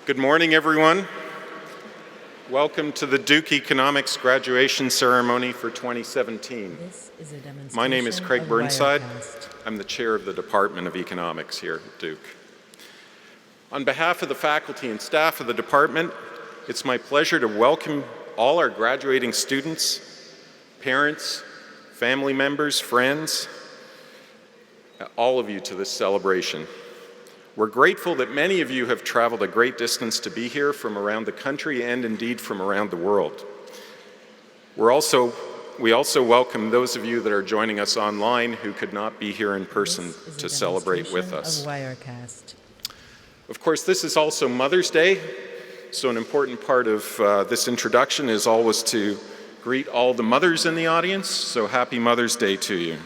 Good morning, everyone. Welcome to the Duke Economics graduation ceremony for 2017. My name is Craig Burnside. I'm the chair of the Department of Economics here at Duke. On behalf of the faculty and staff of the department, it's my pleasure to welcome all our graduating students, parents, family members, friends, all of you to this celebration. We're grateful that many of you have traveled a great distance to be here from around the country and indeed from around the world. We also welcome those of you that are joining us online who could not be here in person to celebrate with us. Of course, this is also Mother's Day, so an important part of this introduction is always to greet all the mothers in the audience, so happy Mother's Day to you.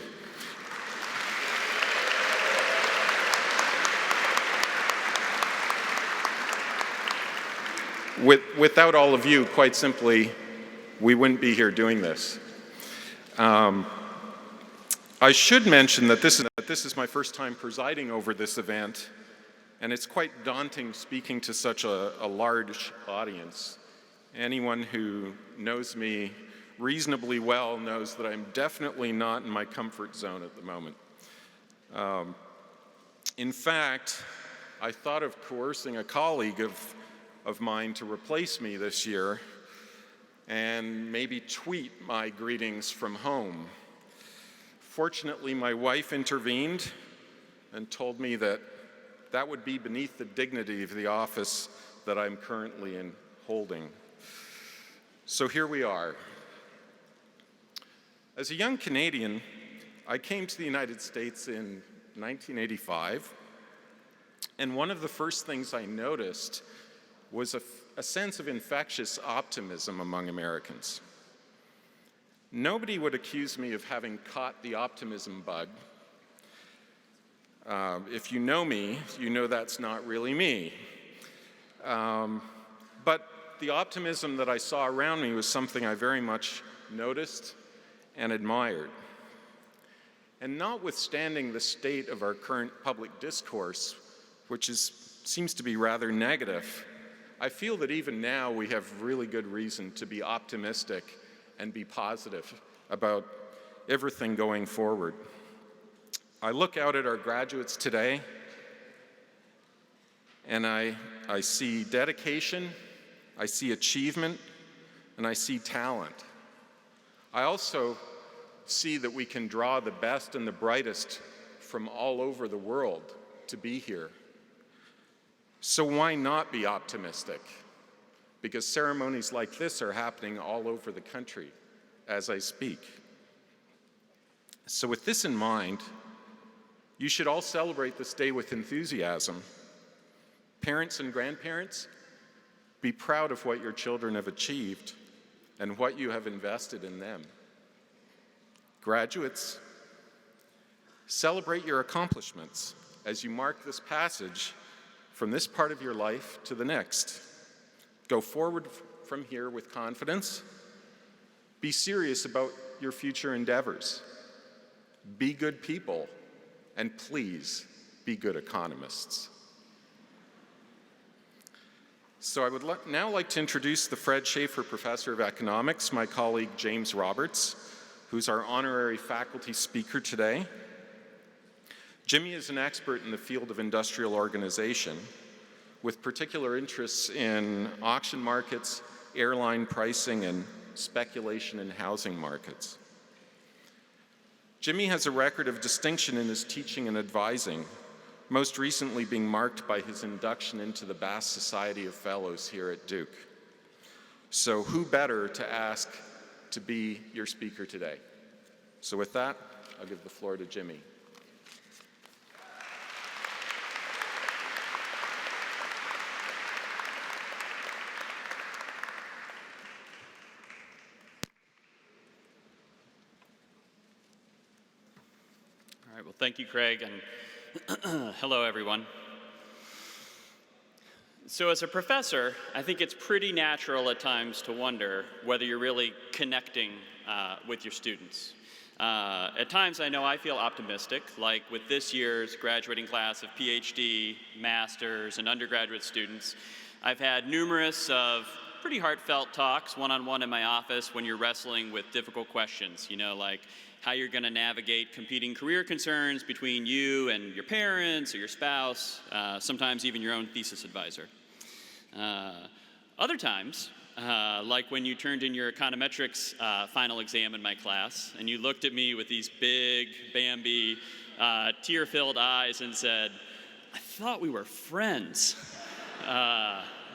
Without all of you, quite simply, we wouldn't be here doing this. I should mention that this is my first time presiding over this event, and it's quite daunting speaking to such a large audience. Anyone who knows me reasonably well knows that I'm definitely not in my comfort zone at the moment. In fact, I thought of coercing a colleague of mine to replace me this year and maybe tweet my greetings from home. Fortunately, my wife intervened and told me that that would be beneath the dignity of the office that I'm currently holding. So here we are. As a young Canadian, I came to the United States in 1985, and one of the first things I noticed was a sense of infectious optimism among Americans. Nobody would accuse me of having caught the optimism bug. If you know me, you know that's not really me. But the optimism that I saw around me was something I very much noticed and admired. And notwithstanding the state of our current public discourse, which seems to be rather negative, I feel that even now we have really good reason to be optimistic and be positive about everything going forward. I look out at our graduates today and I see dedication, I see achievement, and I see talent. I also see that we can draw the best and the brightest from all over the world to be here. So why not be optimistic? because ceremonies like this are happening all over the country as I speak. So with this in mind, you should all celebrate this day with enthusiasm. Parents and grandparents, be proud of what your children have achieved and what you have invested in them. Graduates, celebrate your accomplishments as you mark this passage from this part of your life to the next. Go forward from here with confidence. Be serious about your future endeavors. Be good people, and please be good economists. So I would now like to introduce the Fred Shaffer Professor of Economics, my colleague James Roberts, who's our honorary faculty speaker today. Jimmy is an expert in the field of industrial organization, with particular interests in auction markets, airline pricing, and speculation in housing markets. Jimmy has a record of distinction in his teaching and advising, most recently being marked by his induction into the Bass Society of Fellows here at Duke. So who better to ask to be your speaker today? So with that, I'll give the floor to Jimmy. All right, well, thank you, Craig, and hello, everyone. So as a professor, I think it's pretty natural at times to wonder whether you're really connecting with your students. At times, I know I feel optimistic, like with this year's graduating class of Ph.D., masters, and undergraduate students. I've had numerous of pretty heartfelt talks one-on-one in my office when you're wrestling with difficult questions, like how you're going to navigate competing career concerns between you and your parents or your spouse, sometimes even your own thesis advisor. Other times, like when you turned in your econometrics final exam in my class, and you looked at me with these big, Bambi, tear-filled eyes and said, "I thought we were friends."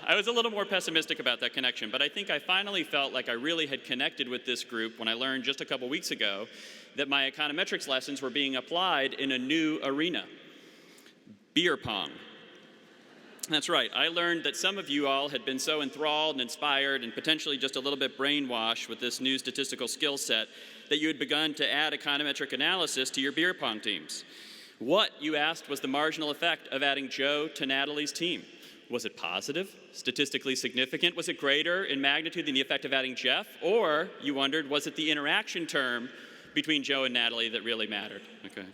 I was a little more pessimistic about that connection, but I think I finally felt like I really had connected with this group when I learned just a couple weeks ago that my econometrics lessons were being applied in a new arena, beer pong. That's right, I learned that some of you all had been so enthralled and inspired and potentially just a little bit brainwashed with this new statistical skill set that you had begun to add econometric analysis to your beer pong teams. What, you asked, was the marginal effect of adding Joe to Natalie's team? Was it positive, statistically significant? Was it greater in magnitude than the effect of adding Jeff? Or, you wondered, was it the interaction term between Joe and Natalie that really mattered? Okay.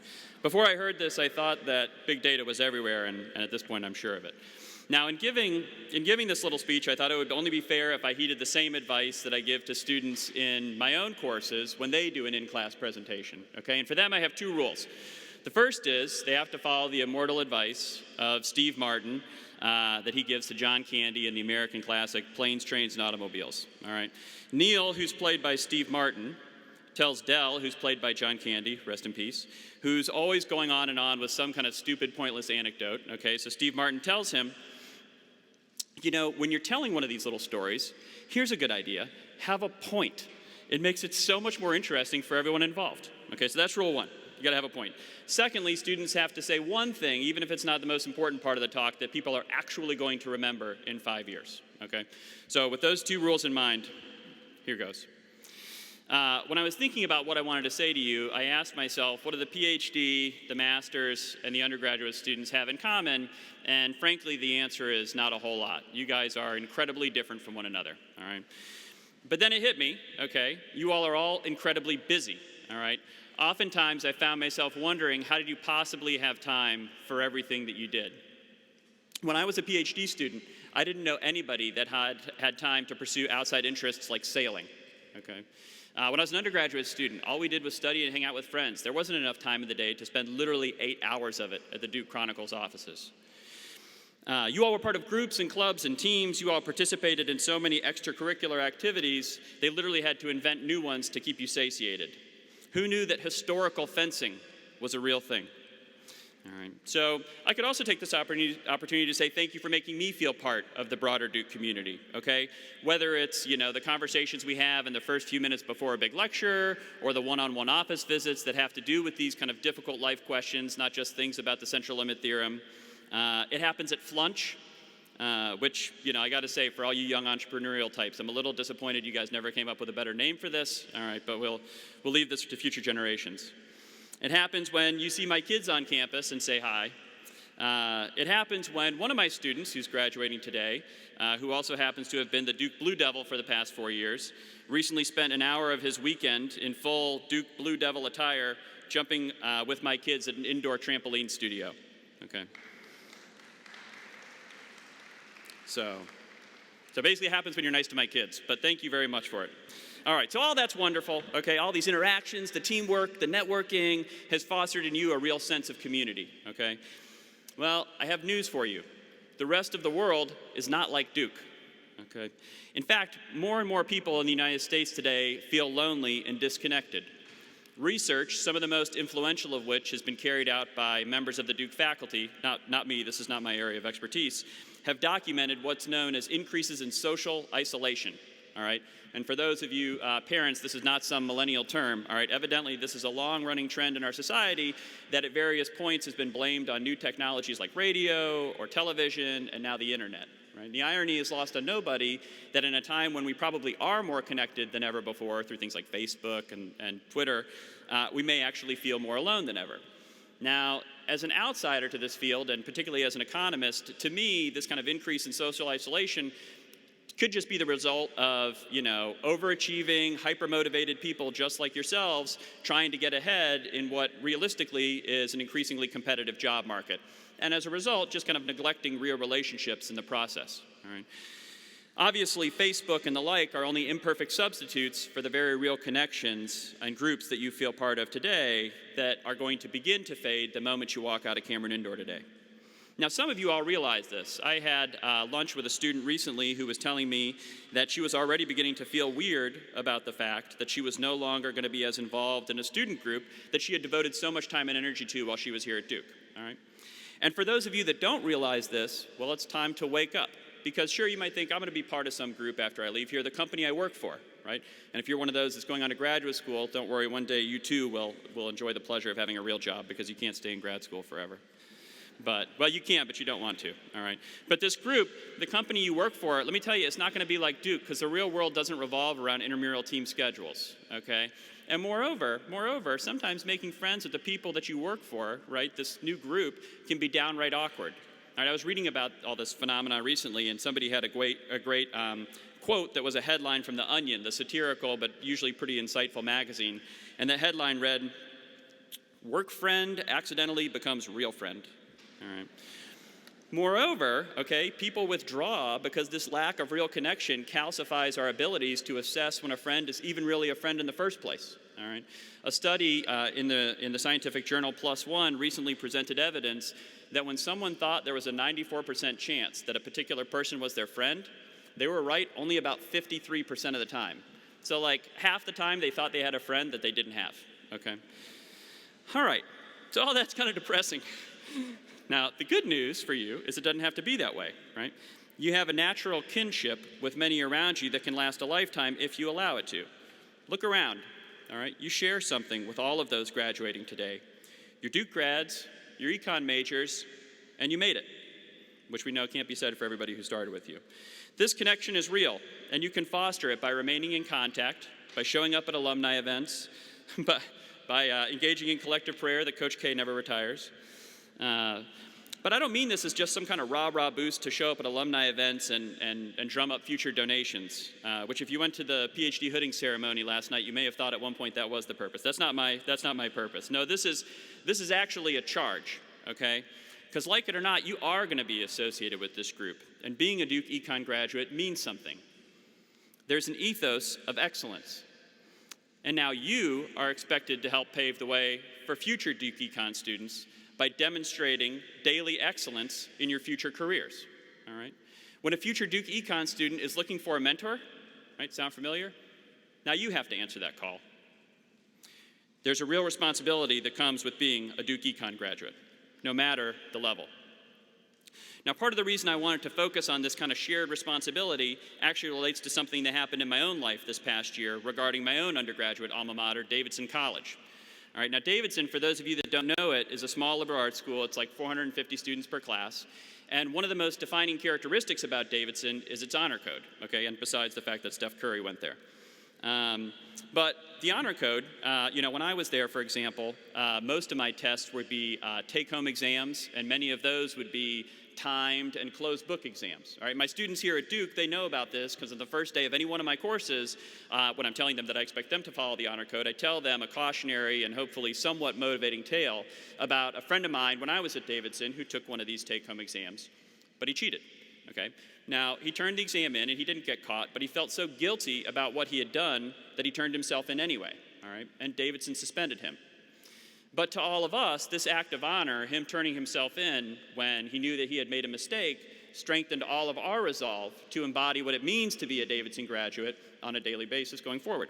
Before I heard this, I thought that big data was everywhere, and at this point, I'm sure of it. Now, in giving this little speech, I thought it would only be fair if I heeded the same advice that I give to students in my own courses when they do an in-class presentation. Okay, and for them, I have two rules. The first is they have to follow the immortal advice of Steve Martin that he gives to John Candy in the American classic Planes, Trains, and Automobiles. All right. Neil, who's played by Steve Martin, tells Dell, who's played by John Candy, rest in peace, who's always going on and on with some kind of stupid, pointless anecdote. Okay, so Steve Martin tells him, when you're telling one of these little stories, here's a good idea. Have a point. It makes it so much more interesting for everyone involved. Okay, so that's rule one. You gotta have a point. Secondly, students have to say one thing, even if it's not the most important part of the talk, that people are actually going to remember in 5 years. Okay, so with those two rules in mind, here goes. When I was thinking about what I wanted to say to you, I asked myself, what do the PhD, the masters, and the undergraduate students have in common? And frankly, the answer is not a whole lot. You guys are incredibly different from one another, all right? But then it hit me, okay, you all are all incredibly busy, all right? Oftentimes, I found myself wondering, how did you possibly have time for everything that you did? When I was a PhD student, I didn't know anybody that had time to pursue outside interests like sailing, okay? When I was an undergraduate student, all we did was study and hang out with friends. There wasn't enough time in the day to spend literally 8 hours of it at the Duke Chronicle's offices. You all were part of groups and clubs and teams. You all participated in so many extracurricular activities, they literally had to invent new ones to keep you satiated. Who knew that historical fencing was a real thing? All right. So I could also take this opportunity to say thank you for making me feel part of the broader Duke community, okay? Whether it's, the conversations we have in the first few minutes before a big lecture, or the one-on-one office visits that have to do with these kind of difficult life questions, not just things about the central limit theorem. It happens at Flunch, which, I got to say, for all you young entrepreneurial types, I'm a little disappointed you guys never came up with a better name for this. All right, but we'll leave this to future generations. It happens when you see my kids on campus and say hi. It happens when one of my students, who's graduating today, who also happens to have been the Duke Blue Devil for the past 4 years, recently spent an hour of his weekend in full Duke Blue Devil attire jumping with my kids at an indoor trampoline studio. Okay. So basically it happens when you're nice to my kids, but thank you very much for it. All right, so all that's wonderful, okay? All these interactions, the teamwork, the networking has fostered in you a real sense of community, okay? Well, I have news for you. The rest of the world is not like Duke, okay? In fact, more and more people in the United States today feel lonely and disconnected. Research, some of the most influential of which has been carried out by members of the Duke faculty, not me, this is not my area of expertise, have documented what's known as increases in social isolation. All right, and for those of you parents, this is not some millennial term. All right, evidently this is a long-running trend in our society that at various points has been blamed on new technologies like radio or television and now the internet. Right? The irony is lost on nobody that in a time when we probably are more connected than ever before through things like Facebook and Twitter, we may actually feel more alone than ever. Now, as an outsider to this field, and particularly as an economist, to me, this kind of increase in social isolation could just be the result of, overachieving, hyper-motivated people just like yourselves trying to get ahead in what realistically is an increasingly competitive job market. And as a result, just kind of neglecting real relationships in the process. All right. Obviously, Facebook and the like are only imperfect substitutes for the very real connections and groups that you feel part of today that are going to begin to fade the moment you walk out of Cameron Indoor today. Now, some of you all realize this. I had lunch with a student recently who was telling me that she was already beginning to feel weird about the fact that she was no longer going to be as involved in a student group that she had devoted so much time and energy to while she was here at Duke. All right? And for those of you that don't realize this, well, it's time to wake up. Because sure, you might think, I'm going to be part of some group after I leave here, the company I work for, right? And if you're one of those that's going on to graduate school, don't worry, one day you too will enjoy the pleasure of having a real job because you can't stay in grad school forever. Well, you can, but you don't want to, all right? But this group, the company you work for, let me tell you, it's not going to be like Duke because the real world doesn't revolve around intramural team schedules, okay? And moreover, sometimes making friends with the people that you work for, right, this new group, can be downright awkward. All right, I was reading about all this phenomena recently, and somebody had a great quote that was a headline from The Onion, the satirical but usually pretty insightful magazine. And the headline read, "Work friend accidentally becomes real friend." All right. Moreover, okay, people withdraw because this lack of real connection calcifies our abilities to assess when a friend is even really a friend in the first place. All right. A study in the scientific journal PLOS ONE recently presented evidence that when someone thought there was a 94% chance that a particular person was their friend, they were right only about 53% of the time. So like half the time they thought they had a friend that they didn't have, okay? All right, so all that's kind of depressing. Now, the good news for you is it doesn't have to be that way, right? You have a natural kinship with many around you that can last a lifetime if you allow it to. Look around, all right? You share something with all of those graduating today. You're Duke grads, you're econ majors, and you made it, which we know can't be said for everybody who started with you. This connection is real, and you can foster it by remaining in contact, by showing up at alumni events, by engaging in collective prayer that Coach K never retires. But I don't mean this as just some kind of rah-rah boost to show up at alumni events and drum up future donations, which if you went to the Ph.D. hooding ceremony last night, you may have thought at one point that was the purpose. That's not my purpose. No, this is actually a charge, okay? Because like it or not, you are going to be associated with this group, and being a Duke Econ graduate means something. There's an ethos of excellence. And now you are expected to help pave the way for future Duke Econ students by demonstrating daily excellence in your future careers, all right? When a future Duke Econ student is looking for a mentor, right, sound familiar? Now you have to answer that call. There's a real responsibility that comes with being a Duke Econ graduate. no matter the level. Now, part of the reason I wanted to focus on this kind of shared responsibility actually relates to something that happened in my own life this past year regarding my own undergraduate alma mater, Davidson College. All right, now Davidson, for those of you that don't know it, is a small liberal arts school. It's like 450 students per class. And one of the most defining characteristics about Davidson is its honor code, okay, and besides the fact that Steph Curry went there. But the honor code, when I was there, for example, most of my tests would be take-home exams, and many of those would be timed and closed book exams. All right, my students here at Duke, they know about this because on the first day of any one of my courses, when I'm telling them that I expect them to follow the honor code, I tell them a cautionary and hopefully somewhat motivating tale about a friend of mine when I was at Davidson who took one of these take-home exams, but he cheated. Okay. Now, he turned the exam in and he didn't get caught, but he felt so guilty about what he had done that he turned himself in anyway. All right, and Davidson suspended him. But to all of us, this act of honor, him turning himself in when he knew that he had made a mistake, strengthened all of our resolve to embody what it means to be a Davidson graduate on a daily basis going forward.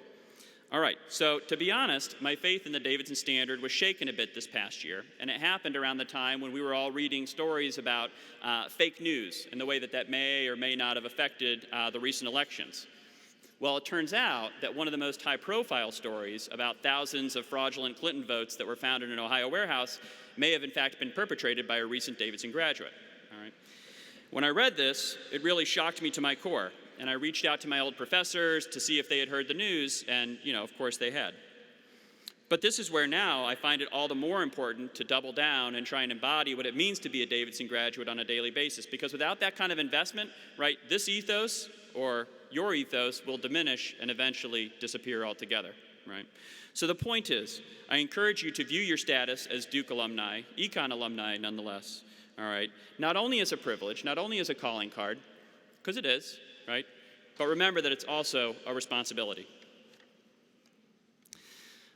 All right, so to be honest, my faith in the Davidson Standard was shaken a bit this past year, and it happened around the time when we were all reading stories about fake news and the way that that may or may not have affected the recent elections. Well, it turns out that one of the most high-profile stories about thousands of fraudulent Clinton votes that were found in an Ohio warehouse may have in fact been perpetrated by a recent Davidson graduate. All right. When I read this, it really shocked me to my core, and I reached out to my old professors to see if they had heard the news, and, of course they had. But this is where now I find it all the more important to double down and try and embody what it means to be a Davidson graduate on a daily basis, because without that kind of investment, right, this ethos, or your ethos, will diminish and eventually disappear altogether, right? So the point is, I encourage you to view your status as Duke alumni, econ alumni nonetheless, all right? Not only as a privilege, not only as a calling card, because it is, right? But remember that it's also a responsibility.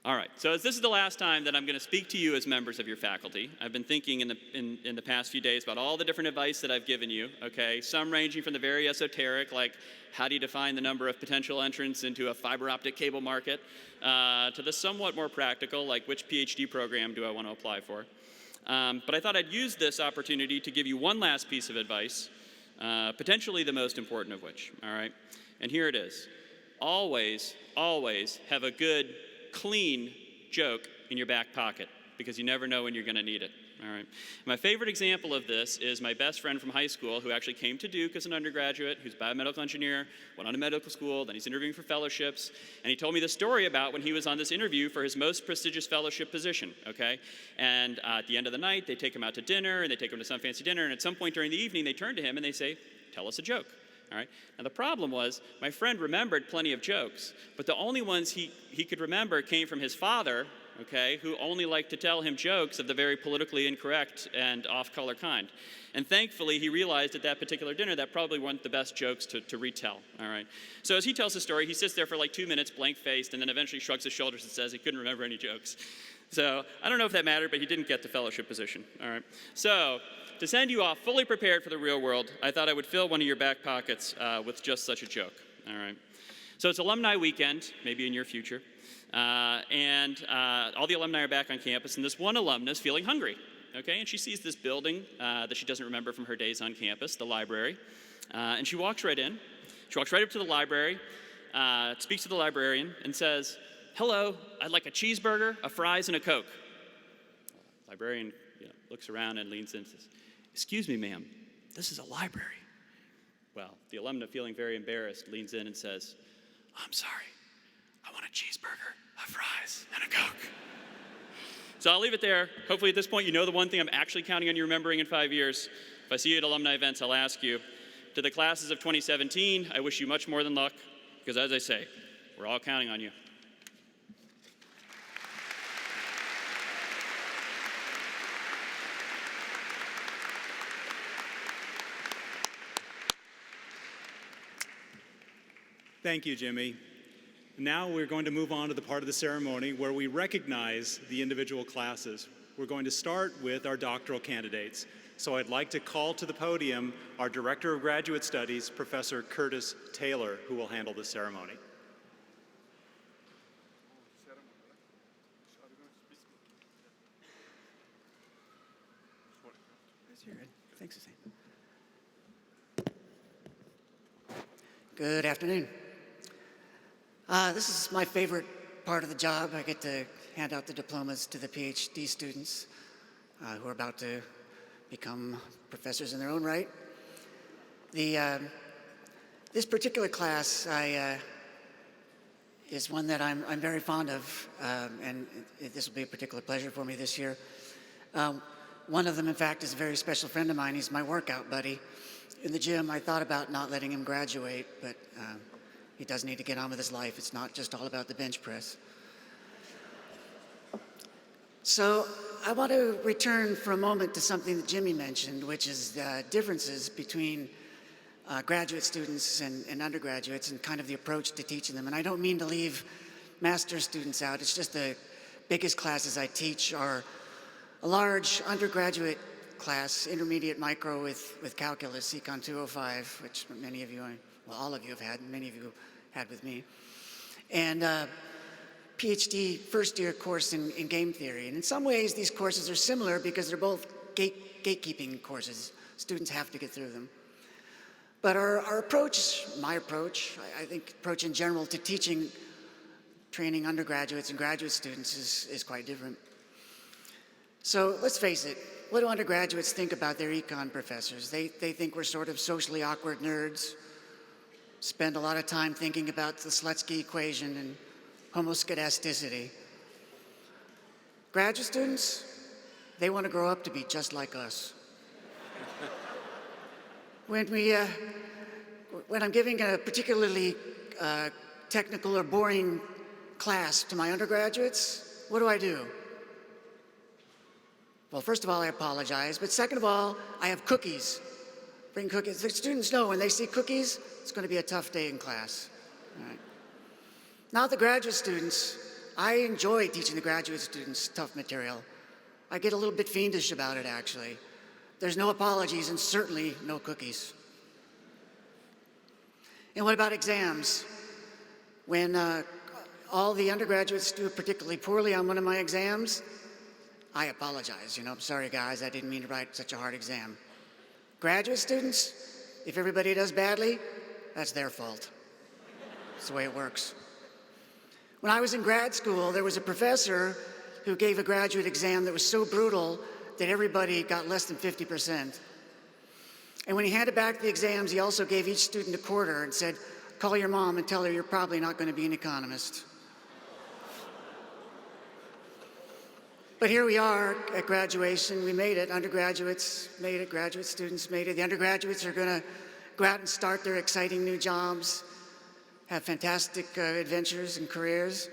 All right, so as this is the last time that I'm going to speak to you as members of your faculty, I've been thinking in the past few days about all the different advice that I've given you, okay? Some ranging from the very esoteric, like how do you define the number of potential entrants into a fiber optic cable market, to the somewhat more practical, like which Ph.D. program do I want to apply for? But I thought I'd use this opportunity to give you one last piece of advice, potentially the most important of which, all right? And here it is. Always, always have a good, clean joke in your back pocket, because you never know when you're going to need it. All right. My favorite example of this is my best friend from high school who actually came to Duke as an undergraduate, who's a biomedical engineer, went on to medical school, then he's interviewing for fellowships, and he told me the story about when he was on this interview for his most prestigious fellowship position, okay? And at the end of the night, they take him out to dinner, and they take him to some fancy dinner, and at some point during the evening, they turn to him and they say, "Tell us a joke." All right. Now the problem was my friend remembered plenty of jokes, but the only ones he could remember came from his father, okay, who only liked to tell him jokes of the very politically incorrect and off-color kind. And thankfully, he realized at that particular dinner that probably weren't the best jokes to retell. All right. So as he tells the story, he sits there for like 2 minutes, blank-faced, and then eventually shrugs his shoulders and says he couldn't remember any jokes. So I don't know if that mattered, but he didn't get the fellowship position. All right. So to send you off fully prepared for the real world, I thought I would fill one of your back pockets with just such a joke. All right. So it's alumni weekend, maybe in your future, and all the alumni are back on campus, and this one alumnus feeling hungry. Okay, and she sees this building that she doesn't remember from her days on campus, the library, and she walks right in. She walks right up to the library, speaks to the librarian, and says, "Hello, I'd like a cheeseburger, a fries, and a Coke." Librarian looks around and leans in and says, "Excuse me, ma'am, this is a library." Well, the alumna, feeling very embarrassed, leans in and says, "I'm sorry, I want a cheeseburger, a fries, and a Coke." So I'll leave it there. Hopefully at this point you know the one thing I'm actually counting on you remembering in 5 years. If I see you at alumni events, I'll ask you, to the classes of 2017, I wish you much more than luck, because as I say, we're all counting on you. Thank you, Jimmy. Now we're going to move on to the part of the ceremony where we recognize the individual classes. We're going to start with our doctoral candidates. So I'd like to call to the podium our Director of Graduate Studies, Professor Curtis Taylor, who will handle the ceremony. Good afternoon. This is my favorite part of the job. I get to hand out the diplomas to the Ph.D. students who are about to become professors in their own right. This particular class is one that I'm very fond of, and this will be a particular pleasure for me this year. One of them, in fact, is a very special friend of mine. He's my workout buddy. In the gym, I thought about not letting him graduate, but he does need to get on with his life. It's not just all about the bench press. So I want to return for a moment to something that Jimmy mentioned, which is differences between graduate students and undergraduates and kind of the approach to teaching them. And I don't mean to leave master's students out. It's just the biggest classes I teach are a large undergraduate class, intermediate micro with calculus, Econ 205, which many of you, well, all of you have had, many of you had with me, and PhD first year course in game theory. And in some ways, these courses are similar because they're both gatekeeping courses. Students have to get through them. But our approach, my approach, I think approach in general to teaching, training undergraduates and graduate students is quite different. So let's face it, what do undergraduates think about their econ professors? They think we're sort of socially awkward nerds, spend a lot of time thinking about the Slutsky equation and homoskedasticity. Graduate students, they want to grow up to be just like us. When I'm giving a particularly technical or boring class to my undergraduates, what do? Well, first of all, I apologize, but second of all, I have cookies. Bring cookies. The students know when they see cookies, it's going to be a tough day in class. All right. Now the graduate students, I enjoy teaching the graduate students tough material. I get a little bit fiendish about it, actually. There's no apologies and certainly no cookies. And what about exams? When all the undergraduates do particularly poorly on one of my exams, I apologize. I'm sorry, guys, I didn't mean to write such a hard exam. Graduate students, if everybody does badly, that's their fault. That's the way it works. When I was in grad school, there was a professor who gave a graduate exam that was so brutal that everybody got less than 50%. And when he handed back the exams, he also gave each student a quarter and said, call your mom and tell her you're probably not going to be an economist. But here we are at graduation. We made it. Undergraduates made it. Graduate students made it. The undergraduates are going to go out and start their exciting new jobs, have fantastic adventures and careers.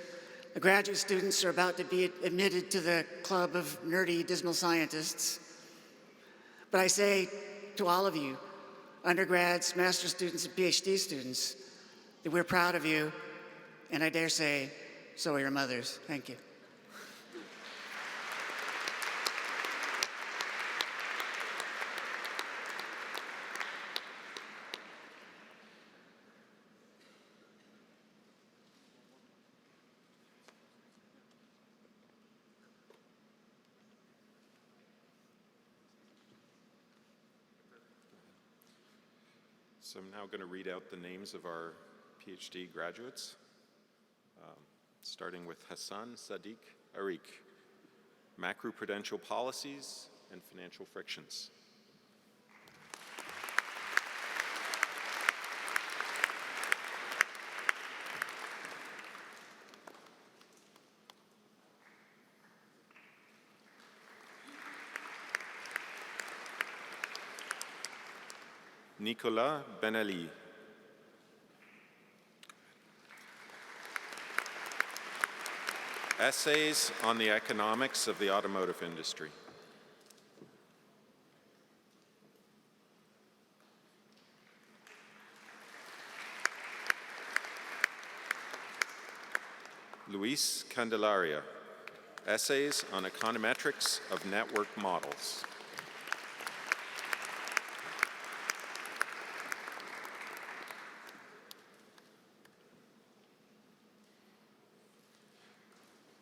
The graduate students are about to be admitted to the club of nerdy, dismal scientists. But I say to all of you, undergrads, master's students, and PhD students, that we're proud of you, and I dare say, so are your mothers. Thank you. So I'm now going to read out the names of our PhD graduates, starting with Hassan Sadiq Arik, Macroprudential Policies and Financial Frictions. Nicolas Ben Ali, Essays on the Economics of the Automotive Industry. Luis Candelaria, Essays on Econometrics of Network Models.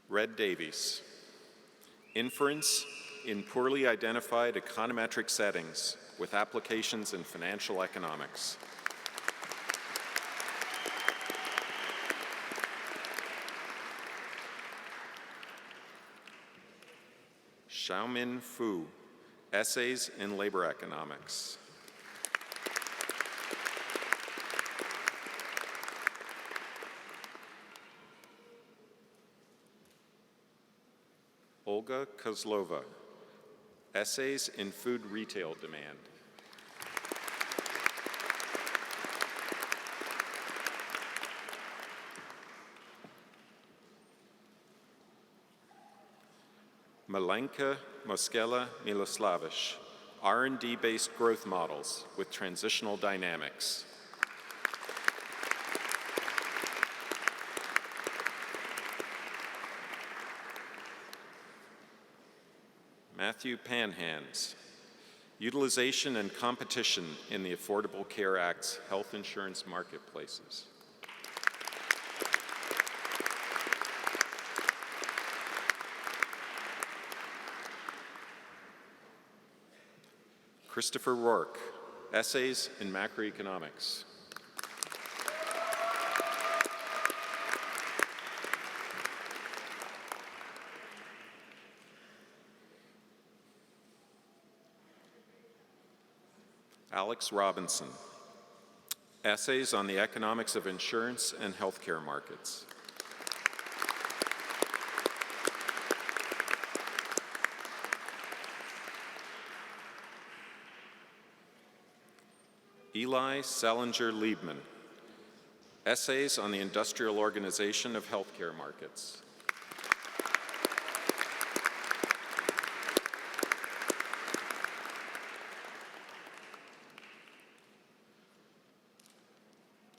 Red Davies, Inference in Poorly Identified Econometric Settings with Applications in Financial Economics. Xiaomin Fu, Essays in Labor Economics. Olga Kozlova, Essays in Food Retail Demand. Malenka Moskela Miloslavich, R&D-based growth models with transitional dynamics. Matthew Panhans, Utilization and Competition in the Affordable Care Act's Health Insurance Marketplaces. Christopher Rourke, Essays in Macroeconomics. Alex Robinson, Essays on the Economics of Insurance and Healthcare Markets. Eli Salinger-Liebman, Essays on the Industrial Organization of Healthcare Markets.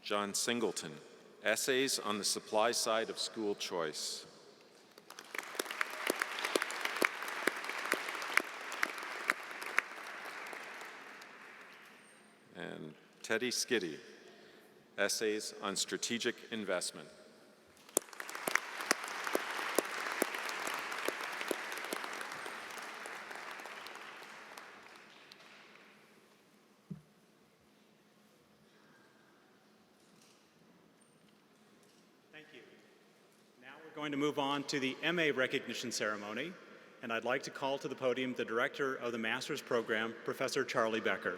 John Singleton, Essays on the Supply Side of School Choice. And Teddy Skiddy, Essays on Strategic Investment. Thank you. Now we're going to move on to the MA recognition ceremony, and I'd like to call to the podium the director of the master's program, Professor Charlie Becker.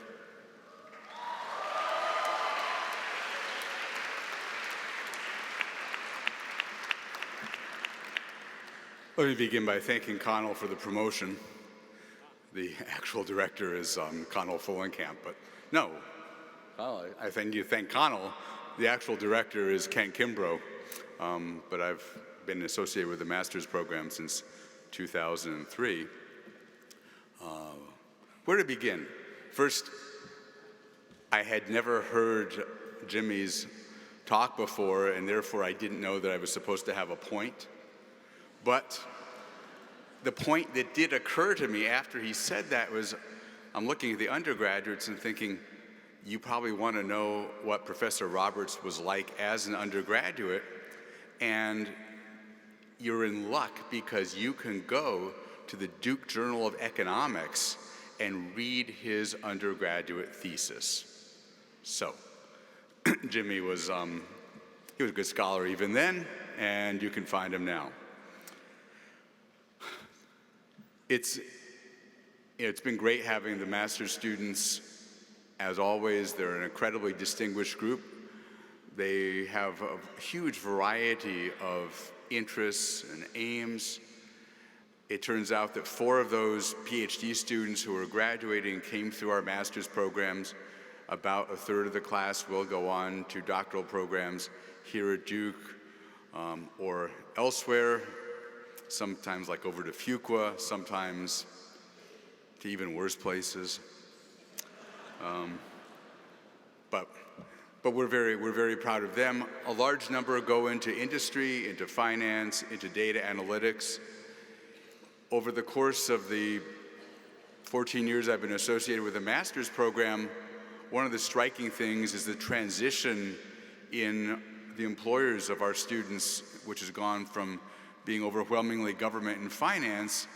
Let me begin by thanking Connell for the promotion. The actual director is Connell Fullenkamp, but no, I think you thank Connell. The actual director is Kent Kimbrough, but I've been associated with the master's program since 2003. Where to begin? First, I had never heard Jimmy's talk before, and therefore I didn't know that I was supposed to have a point. But the point that did occur to me after he said that was, I'm looking at the undergraduates and thinking, you probably want to know what Professor Roberts was like as an undergraduate, and you're in luck because you can go to the Duke Journal of Economics and read his undergraduate thesis. So, Jimmy was, he was a good scholar even then, and you can find him now. It's been great having the master's students. As always, they're an incredibly distinguished group. They have a huge variety of interests and aims. It turns out that 4 of those Ph.D. students who are graduating came through our master's programs. About a third of the class will go on to doctoral programs here at Duke or elsewhere, sometimes like over to Fuqua, sometimes to even worse places. But we're very proud of them. A large number go into industry, into finance, into data analytics. Over the course of the 14 years I've been associated with the master's program, one of the striking things is the transition in the employers of our students, which has gone from being overwhelmingly government and finance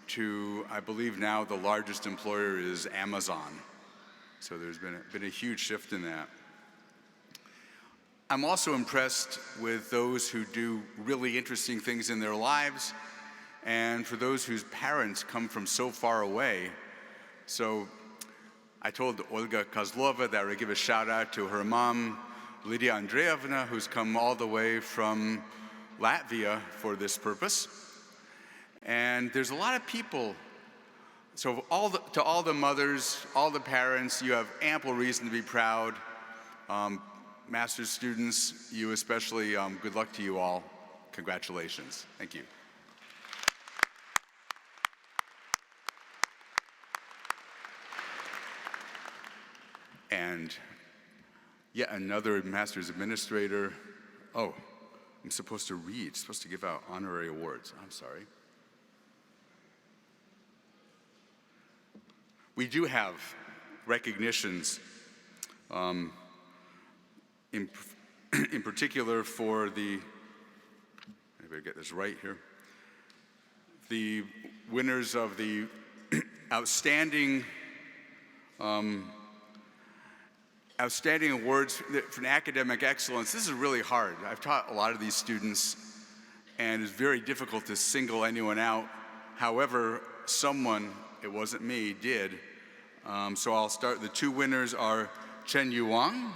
to, I believe now, the largest employer is Amazon. So there's been a huge shift in that. I'm also impressed with those who do really interesting things in their lives and for those whose parents come from so far away. So I told Olga Kozlova that I would give a shout out to her mom, Lydia Andreevna, who's come all the way from Latvia for this purpose. And there's a lot of people. So to all the mothers, all the parents, you have ample reason to be proud. Master's students, you especially, good luck to you all. Congratulations. Thank you. And yet another master's administrator. Oh, I'm supposed to read, supposed to give out honorary awards. I'm sorry. We do have recognitions, in particular for the, I better get this right here, the winners of the outstanding awards for academic excellence. This is really hard. I've taught a lot of these students, and it's very difficult to single anyone out. However, someone, it wasn't me, did. So I'll start. The two winners are Chen Yuang.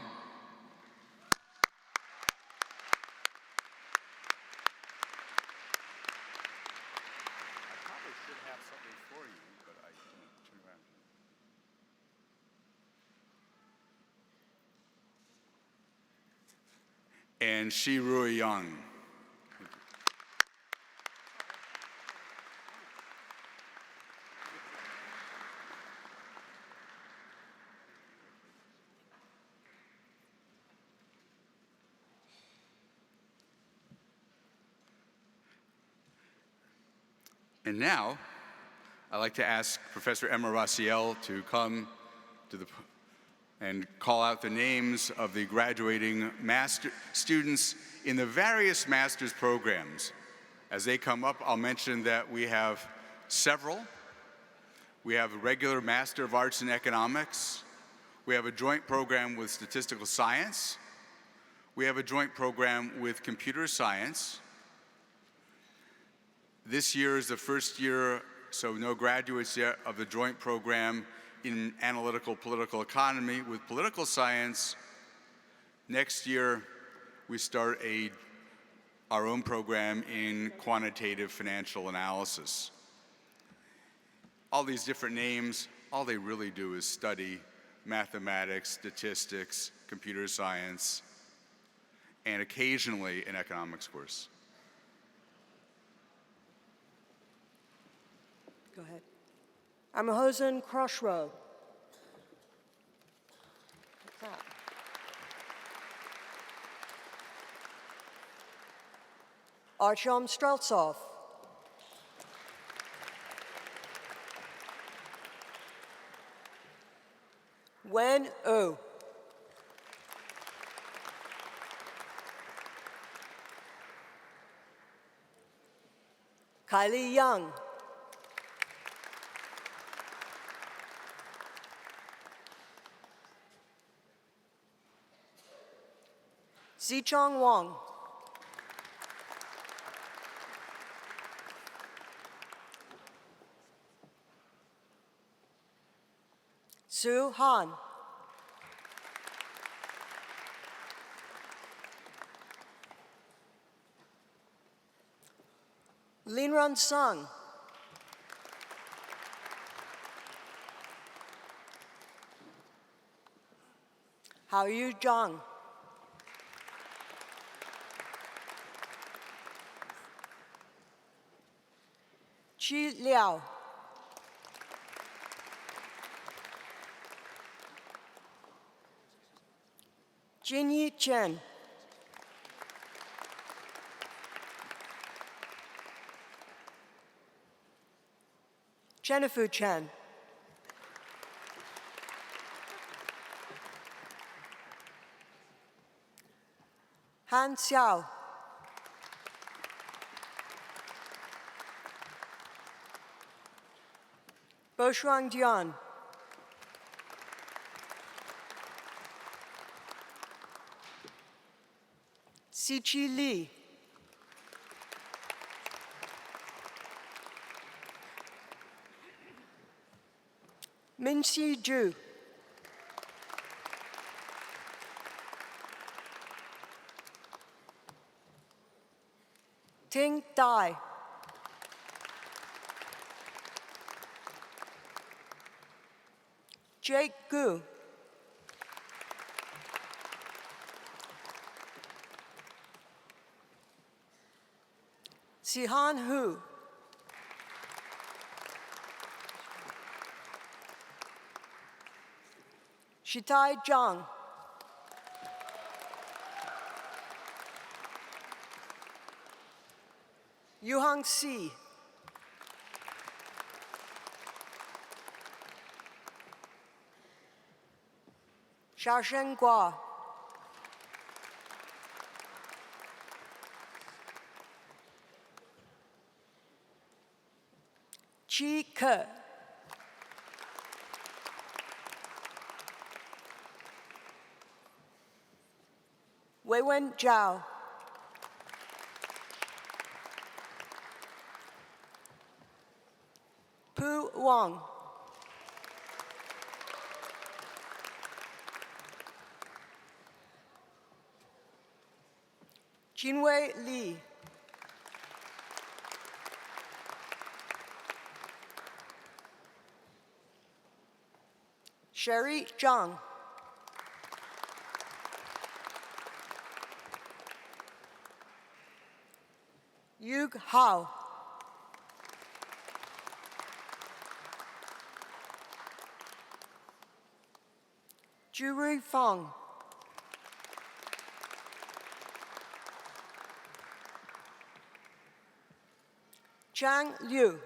And Shi Rui Yang. And now, I'd like to ask Professor Emma Raciel to come to the and call out the names of the graduating students in the various master's programs. As they come up, I'll mention that we have several. We have a regular Master of Arts in Economics. We have a joint program with Statistical Science. We have a joint program with Computer Science. This year is the first year, so no graduates yet, of the joint program in analytical political economy with political science. Next year, we start our own program in quantitative financial analysis. All these different names, all they really do is study mathematics, statistics, computer science, and occasionally an economics course. Go ahead. Amhosen Crossroad. What's that? Artyom Streltsov. Wen O. Kylie Young. Zichong Wang. Su Han. Linran Sung. Hao Yu Zhang. Qi Liao. Jinyi Chen. Jennifer Chen. Han Xiao. Boshuang Dian. Siqi Li. Junsi Ju. Ting Dai. Jake Gu. Sihan Hu. Shitai Zhang. Yuhang Si. Xiaoshen Gua. Qi Ke. Weiwen Zhao. Pu Wang. Jinwei Li. Sherry Zhang. Yug Hao. Jurui Fong. Zhang Liu.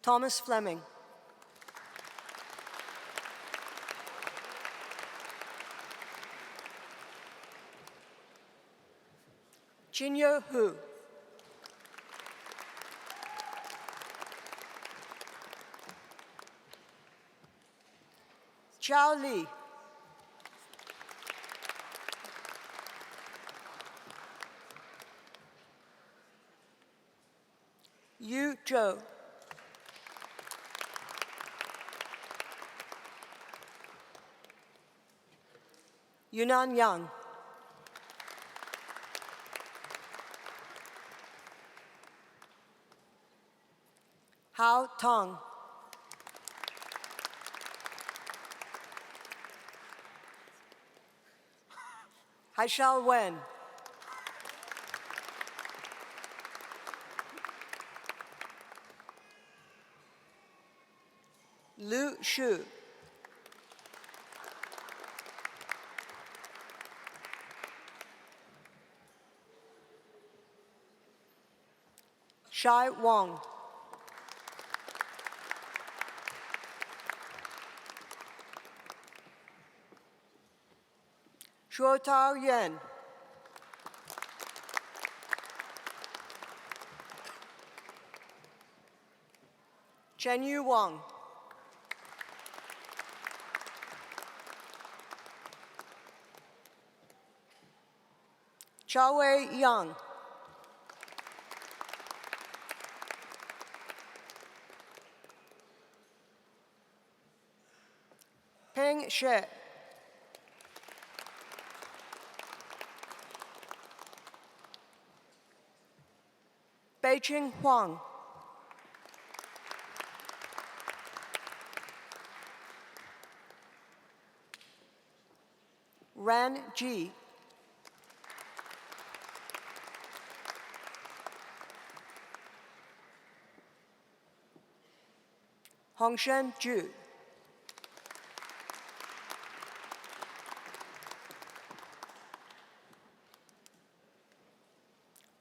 Thomas Fleming. Jinyo Hu. Chao Li. Yu Zhou. Yunnan Yang. Hao Tong. Haishao Wen. Lu Shu. Shai Wang. Shuo Tao Yuan. Chen Yu Wang. Chao Wei Yang. Peng She. Beijing Huang. Ran Ji. Hongshen Ju.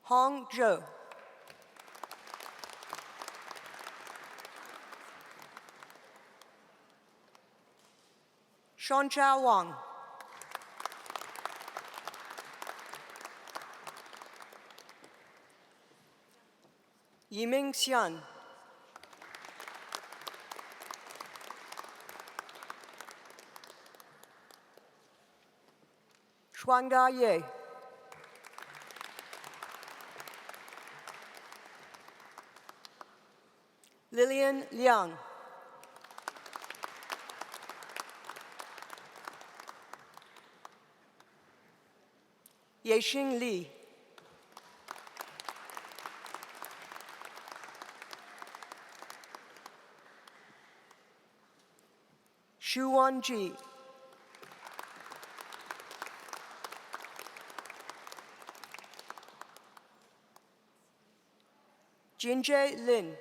Hong Zhou. Shonchao Wang. Yiming Xian. Shuangda Ye. Lillian Liang. Yexing Li. Shuwan Ji. Jinjae Lin.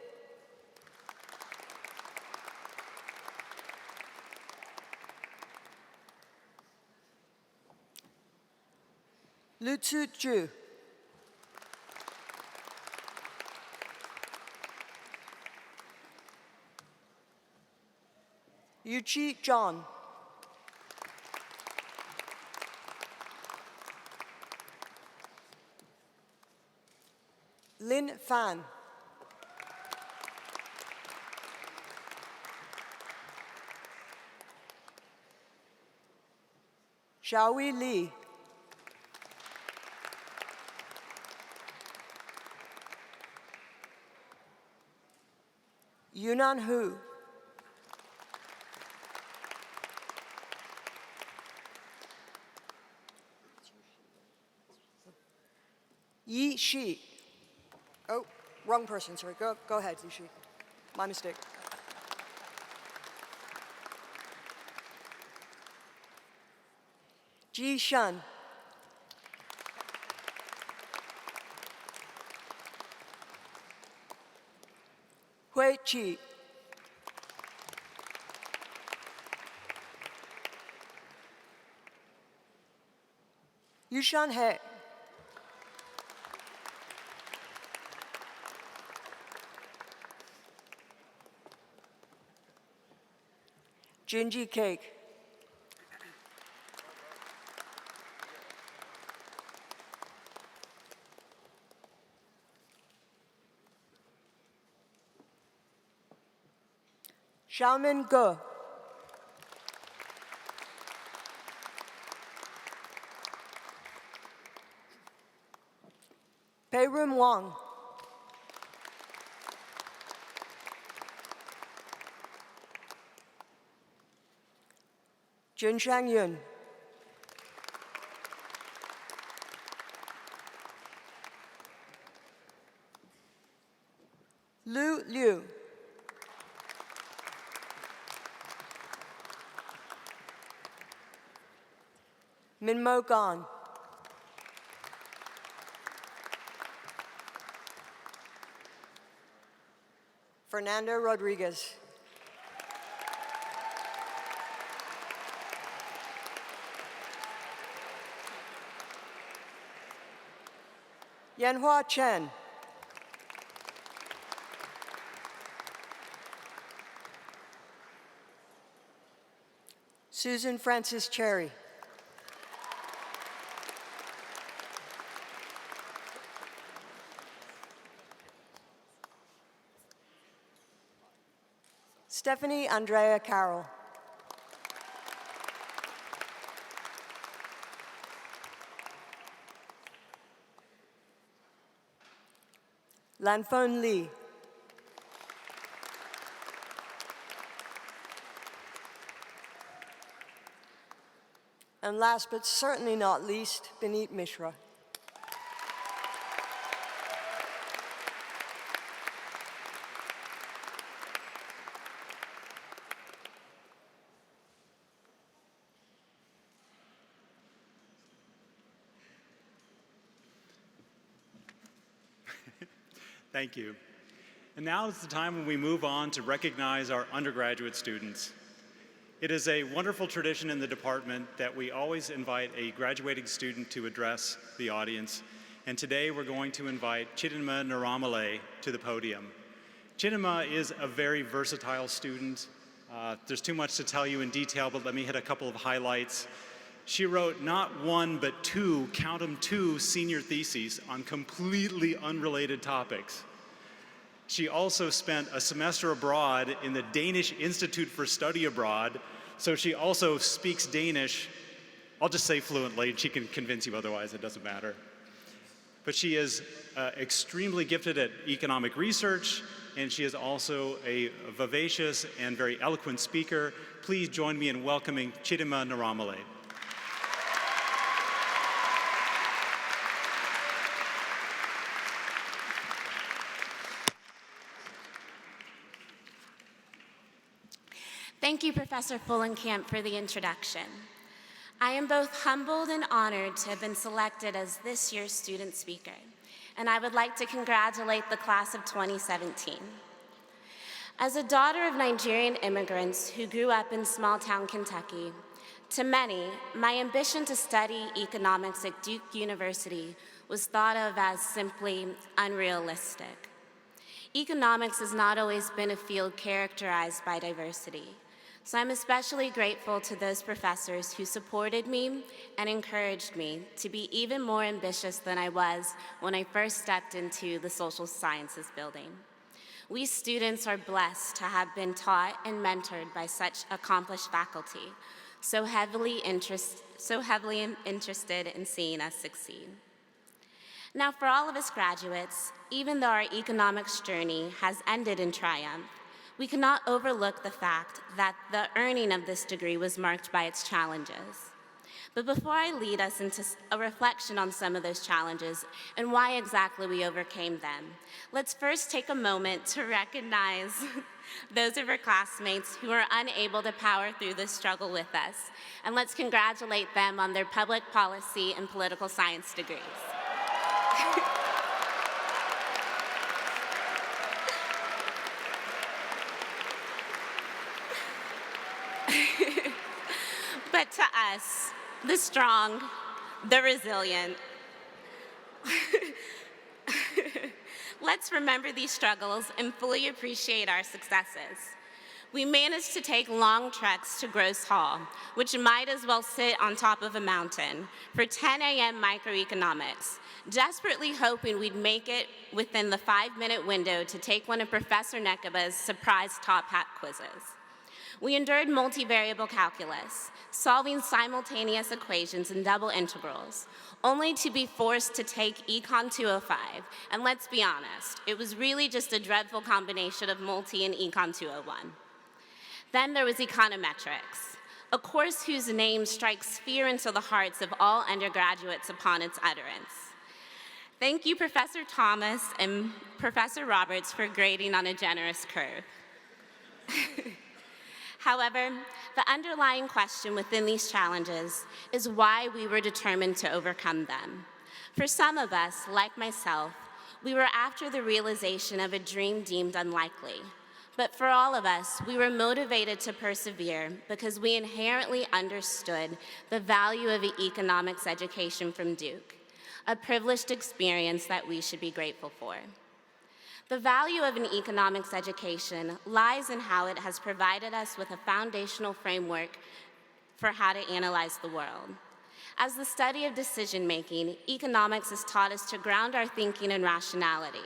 Lutsu Zhu. Yuchi John. Lin Fan. Xiaowei Li. Yunan Hu. Yi Shi. Oh, wrong person, sorry. Go ahead, Yi Shi. My mistake. Ji Shan. Hui Qi. Yushan He. Jinji Cake. Xiaomin Ge. Peirum Wang. Junshang Yun. Lu Liu. Minmo Gan. Fernando Rodriguez. Yanhua Chen. Susan Francis Cherry. Stephanie Andrea Carroll. Lanfeng Li. And last but certainly not least, Bineet Mishra. Thank you. And now is the time when we move on to recognize our undergraduate students. It is a wonderful tradition in the department that we always invite a graduating student to address the audience. And today we're going to invite Chidinma Naramale to the podium. Chidinma is a very versatile student. There's too much to tell you in detail, but let me hit a couple of highlights. She wrote not one, but two, count them, two senior theses on completely unrelated topics. She also spent a semester abroad in the Danish Institute for Study Abroad, so she also speaks Danish, I'll just say fluently, and she can convince you otherwise, it doesn't matter. But she is extremely gifted at economic research and she is also a vivacious and very eloquent speaker. Please join me in welcoming Chidima Naramale. Thank you, Professor Fullenkamp, for the introduction. I am both humbled and honored to have been selected as this year's student speaker, and I would like to congratulate the class of 2017. As a daughter of Nigerian immigrants who grew up in small-town Kentucky, to many, my ambition to study economics at Duke University was thought of as simply unrealistic. Economics has not always been a field characterized by diversity. So I'm especially grateful to those professors who supported me and encouraged me to be even more ambitious than I was when I first stepped into the social sciences building. We students are blessed to have been taught and mentored by such accomplished faculty, so heavily interested in seeing us succeed. Now, for all of us graduates, even though our economics journey has ended in triumph, we cannot overlook the fact that the earning of this degree was marked by its challenges. But before I lead us into a reflection on some of those challenges and why exactly we overcame them, let's first take a moment to recognize those of our classmates who are unable to power through this struggle with us, and let's congratulate them on their public policy and political science degrees. But to us, the strong, the resilient, let's remember these struggles and fully appreciate our successes. We managed to take long treks to Gross Hall, which might as well sit on top of a mountain, for 10 a.m. microeconomics, desperately hoping we'd make it within the 5-minute window to take one of Professor Nekaba's surprise top hat quizzes. We endured multivariable calculus, solving simultaneous equations and double integrals, only to be forced to take Econ 205. And let's be honest, it was really just a dreadful combination of multi and Econ 201. Then there was econometrics, a course whose name strikes fear into the hearts of all undergraduates upon its utterance. Thank you, Professor Thomas and Professor Roberts, for grading on a generous curve. However, the underlying question within these challenges is why we were determined to overcome them. For some of us, like myself, we were after the realization of a dream deemed unlikely. But for all of us, we were motivated to persevere because we inherently understood the value of economics education from Duke, a privileged experience that we should be grateful for. The value of an economics education lies in how it has provided us with a foundational framework for how to analyze the world. As the study of decision-making, economics has taught us to ground our thinking in rationality,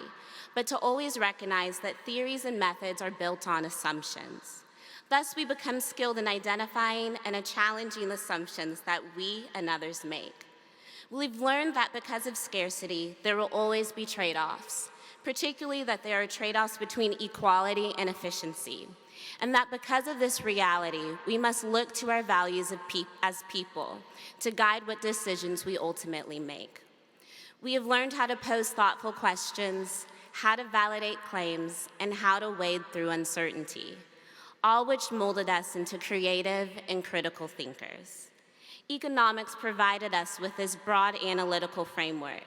but to always recognize that theories and methods are built on assumptions. Thus, we become skilled in identifying and challenging assumptions that we and others make. We've learned that because of scarcity, there will always be trade-offs, particularly that there are trade-offs between equality and efficiency, and that because of this reality, we must look to our values as people to guide what decisions we ultimately make. We have learned how to pose thoughtful questions, how to validate claims, and how to wade through uncertainty, all which molded us into creative and critical thinkers. Economics provided us with this broad analytical framework.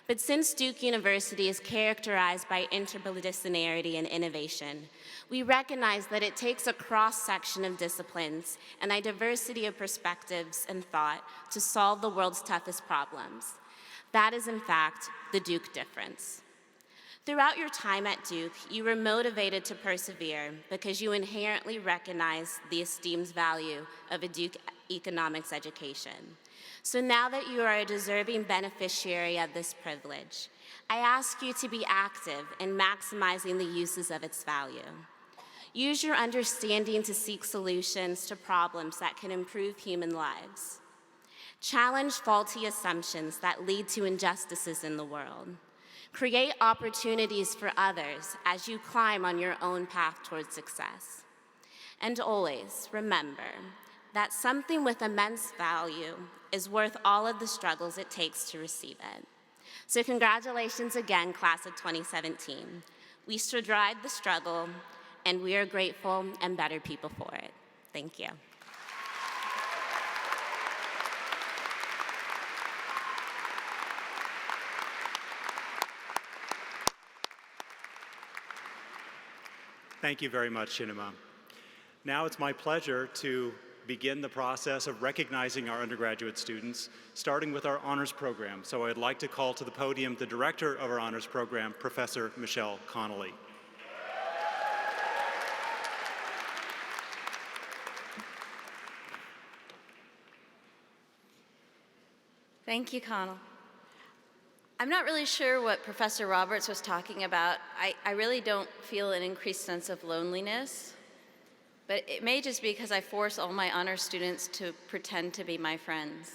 But since Duke University is characterized by interdisciplinarity and innovation, we recognize that it takes a cross-section of disciplines and a diversity of perspectives and thought to solve the world's toughest problems. That is, in fact, the Duke difference. Throughout your time at Duke, you were motivated to persevere because you inherently recognize the esteemed value of a Duke economics education. So now that you are a deserving beneficiary of this privilege, I ask you to be active in maximizing the uses of its value. Use your understanding to seek solutions to problems that can improve human lives. Challenge faulty assumptions that lead to injustices in the world. Create opportunities for others as you climb on your own path towards success. And always remember that something with immense value is worth all of the struggles it takes to receive it. So congratulations again, class of 2017. We survived the struggle, and we are grateful and better people for it. Thank you. Thank you very much, Shinema. Now it's my pleasure to begin the process of recognizing our undergraduate students, starting with our honors program. So I'd like to call to the podium the director of our honors program, Professor Michelle Connolly. Thank you, Connell. I'm not really sure what Professor Roberts was talking about. I really don't feel an increased sense of loneliness, but it may just be because I force all my honors students to pretend to be my friends.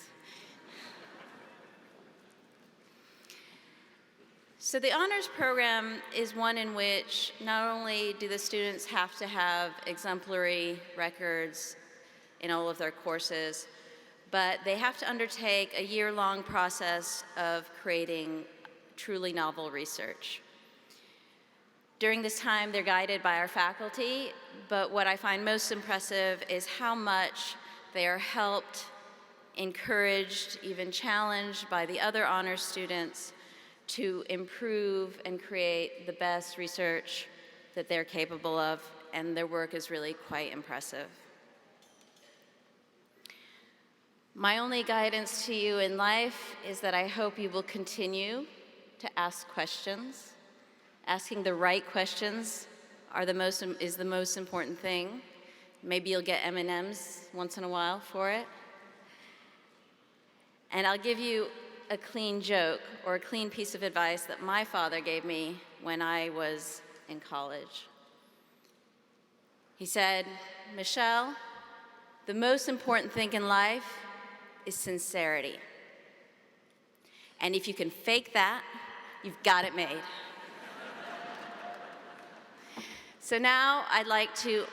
So the honors program is one in which not only do the students have to have exemplary records in all of their courses, but they have to undertake a year-long process of creating truly novel research. During this time, they're guided by our faculty, but what I find most impressive is how much they are helped, encouraged, even challenged by the other honors students to improve and create the best research that they're capable of, and their work is really quite impressive. My only guidance to you in life is that I hope you will continue to ask questions. Asking the right questions is the most important thing. Maybe you'll get M&Ms once in a while for it. And I'll give you a clean joke or a clean piece of advice that my father gave me when I was in college. He said, "Michelle, the most important thing in life is sincerity. And if you can fake that, you've got it made." So now I'd like to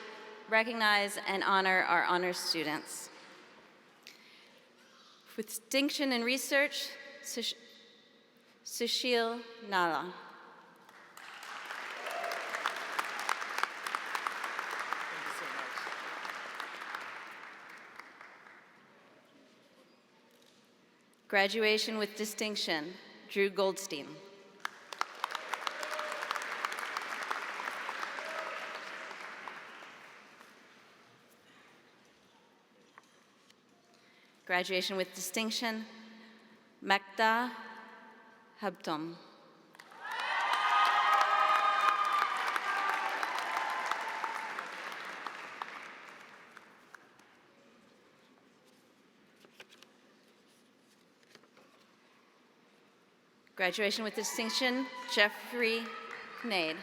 recognize and honor our honors students. With distinction in research, Sushil Nala. Graduation with distinction, Drew Goldstein. Graduation with distinction, Makta Habtom. Graduation with distinction, Jeffrey Nade.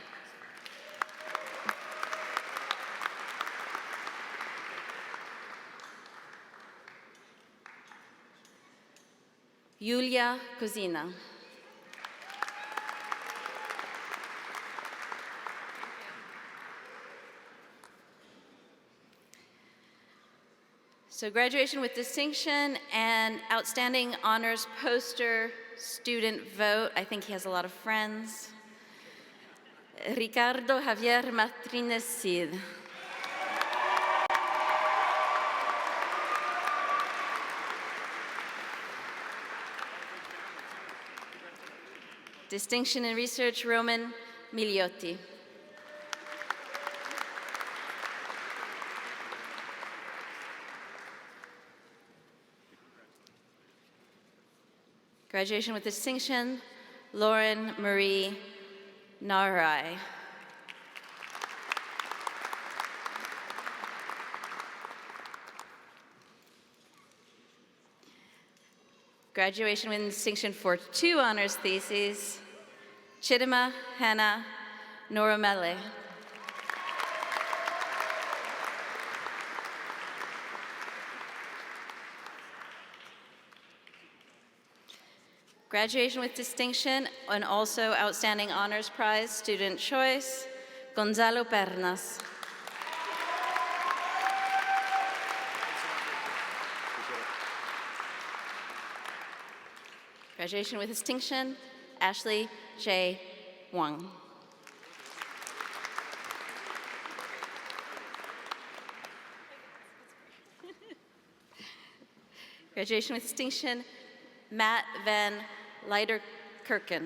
Yulia Kozina. So graduation with distinction and outstanding honors poster student vote. I think he has a lot of friends. Ricardo Javier Martinez Cid. Distinction in research, Roman Migliotti. Graduation with distinction, Lauren Marie Narai. Graduation with distinction for 2 honors theses, Chidima Hannah Noramele. Graduation with distinction and also outstanding honors prize, student choice, Gonzalo Pernas. Graduation with distinction, Ashley J. Wang. Graduation with distinction, Matt Van Leiderkerke.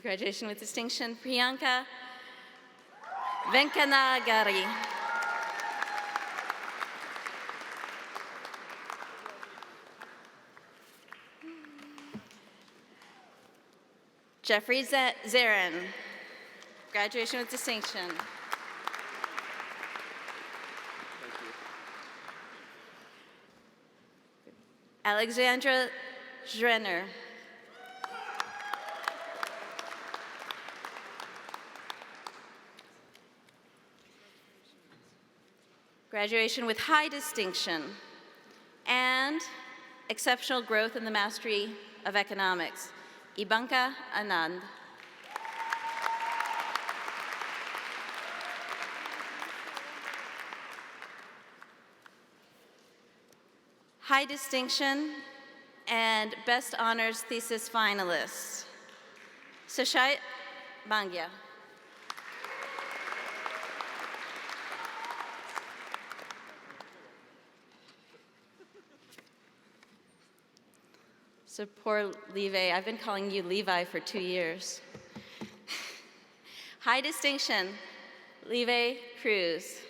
Graduation with distinction, Priyanka Venkanagari. Jeffrey Zarin. Graduation with distinction. Alexandra Zrenner. Graduation with high distinction and exceptional growth in the mastery of economics, Ibanka Anand. High distinction and best honors thesis finalists, Sushait Bangya. So poor Levi, I've been calling you Levi for 2 years. High distinction, Levi Cruz.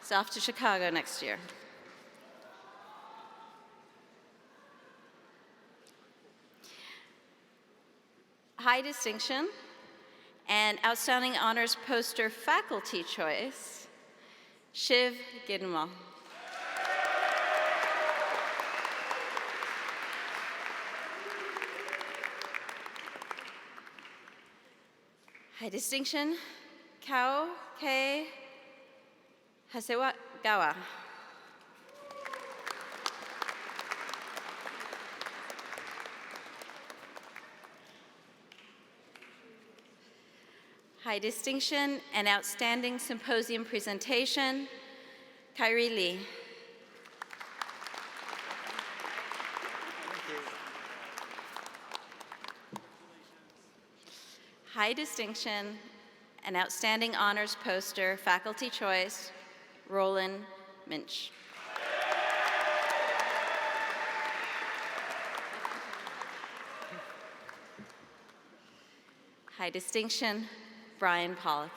He's off to Chicago next year. High distinction and outstanding honors poster faculty choice, Shiv Gidmal. High distinction, Kao Kei Hasewagawa. High distinction and outstanding symposium presentation, Kyrie Lee. High distinction and outstanding honors poster, faculty choice, Roland Minch. High distinction, Brian Pollock.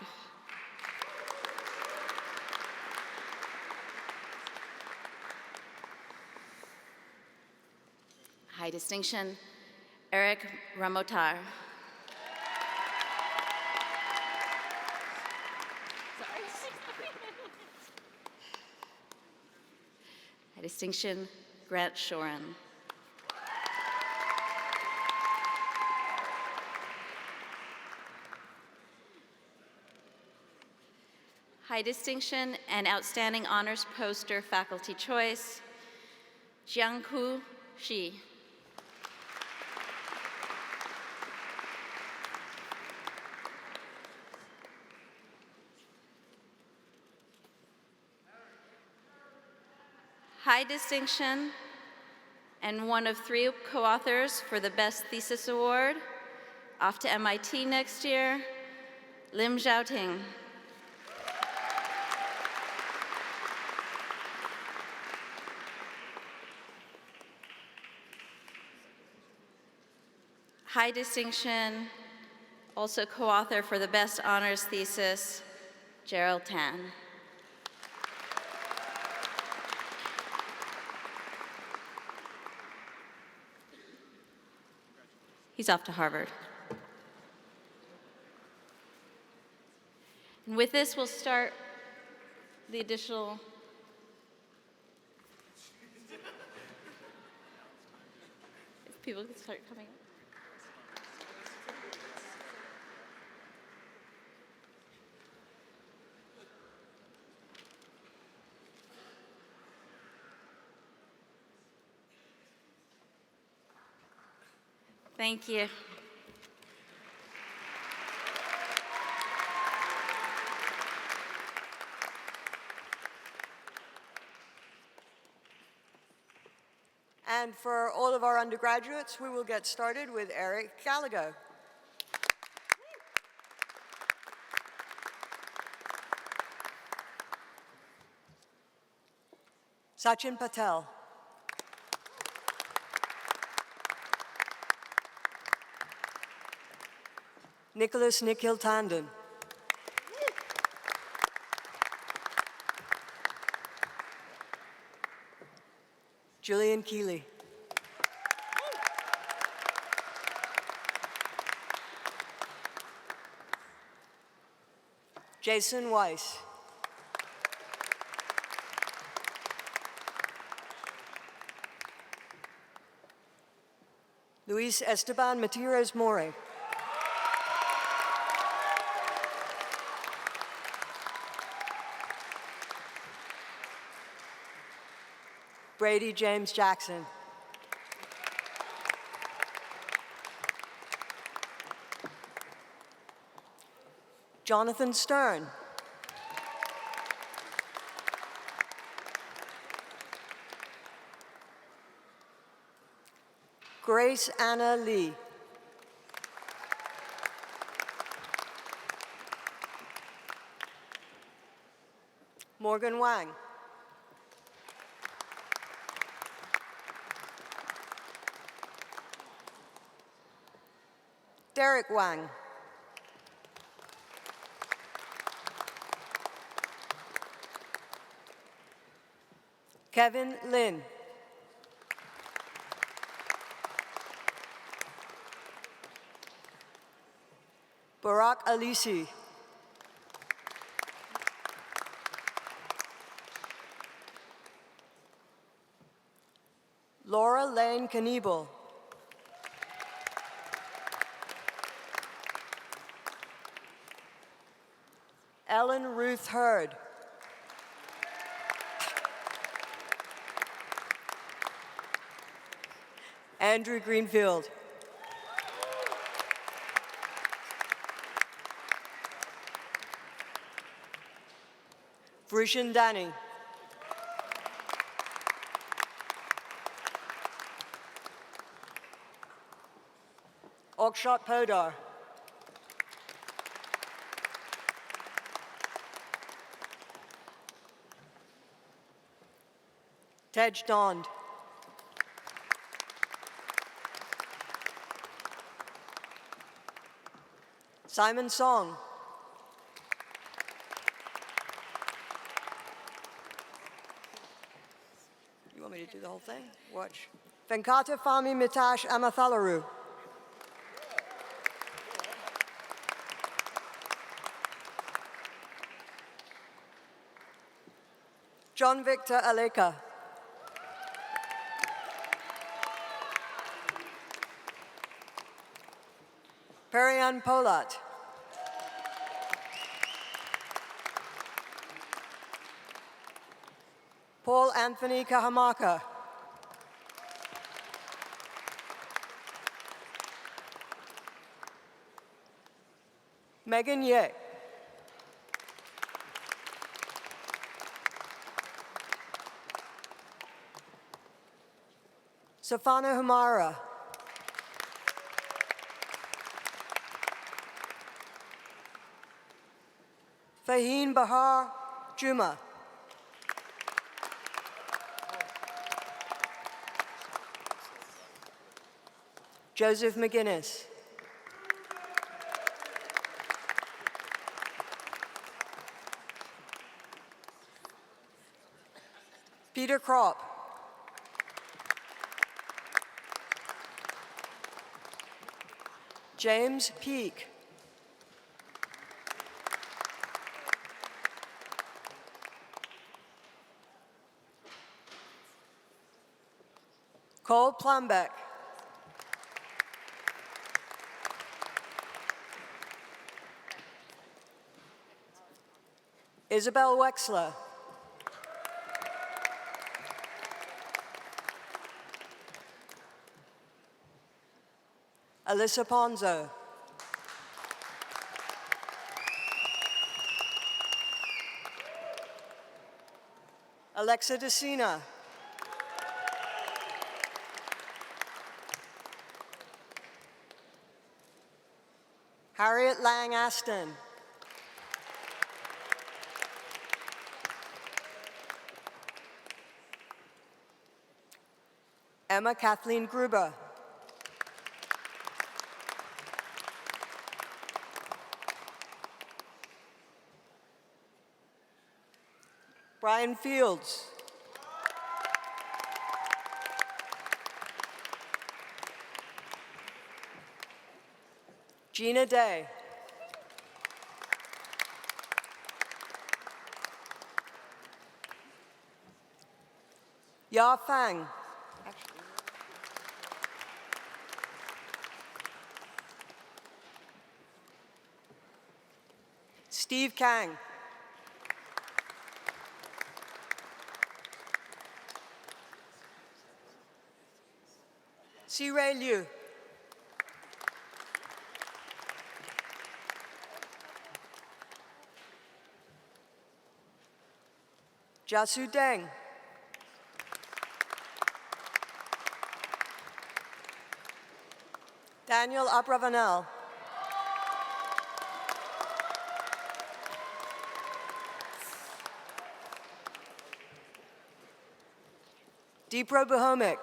High distinction, Eric Ramotar. High distinction, Grant Shoren. High distinction and outstanding honors poster, faculty choice, Jiangku Shi. High distinction and one of 3 co-authors for the Best Thesis Award, off to MIT next year, Lim Zhaoting. High distinction, also co-author for the Best Honors Thesis, Gerald Tan. He's off to Harvard. And with this, we'll start the additional People can start coming up. Thank you. And for all of our undergraduates, we will get started with Eric Gallagher. Sachin Patel. Nicholas Nikhil Tandon. Julian Keeley. Jason Weiss. Luis Esteban Matiras More. Brady James Jackson. Jonathan Stern. Grace Anna Lee. Morgan Wang. Derek Wang. Kevin Lin. Barack Alisi. Laura Lane Kniebel. Ellen Ruth Hurd. Andrew Greenfield. Vrushan Dani. Akshat Podar. Tej Dond. Simon Song. You want me to do the whole thing? Watch. Venkata Fami Mitash Amathalaru. John Victor Aleka. Perian Polat. Paul Anthony Kahamaka. Megan Ye. Safana Humara. Faheen Bahar Juma. Joseph McGuinness. Peter Kropp. James Peake. Cole Plumbeck. Isabel Wexler. Alyssa Ponzo. Alexa DeSina. Harriet Lang Aston. Emma Kathleen Gruber. Brian Fields. Gina Day. Ya Fang. Steve Kang. Si-Ray Liu. Jasu Deng. Daniel Abravanel. Deepro Bohomic.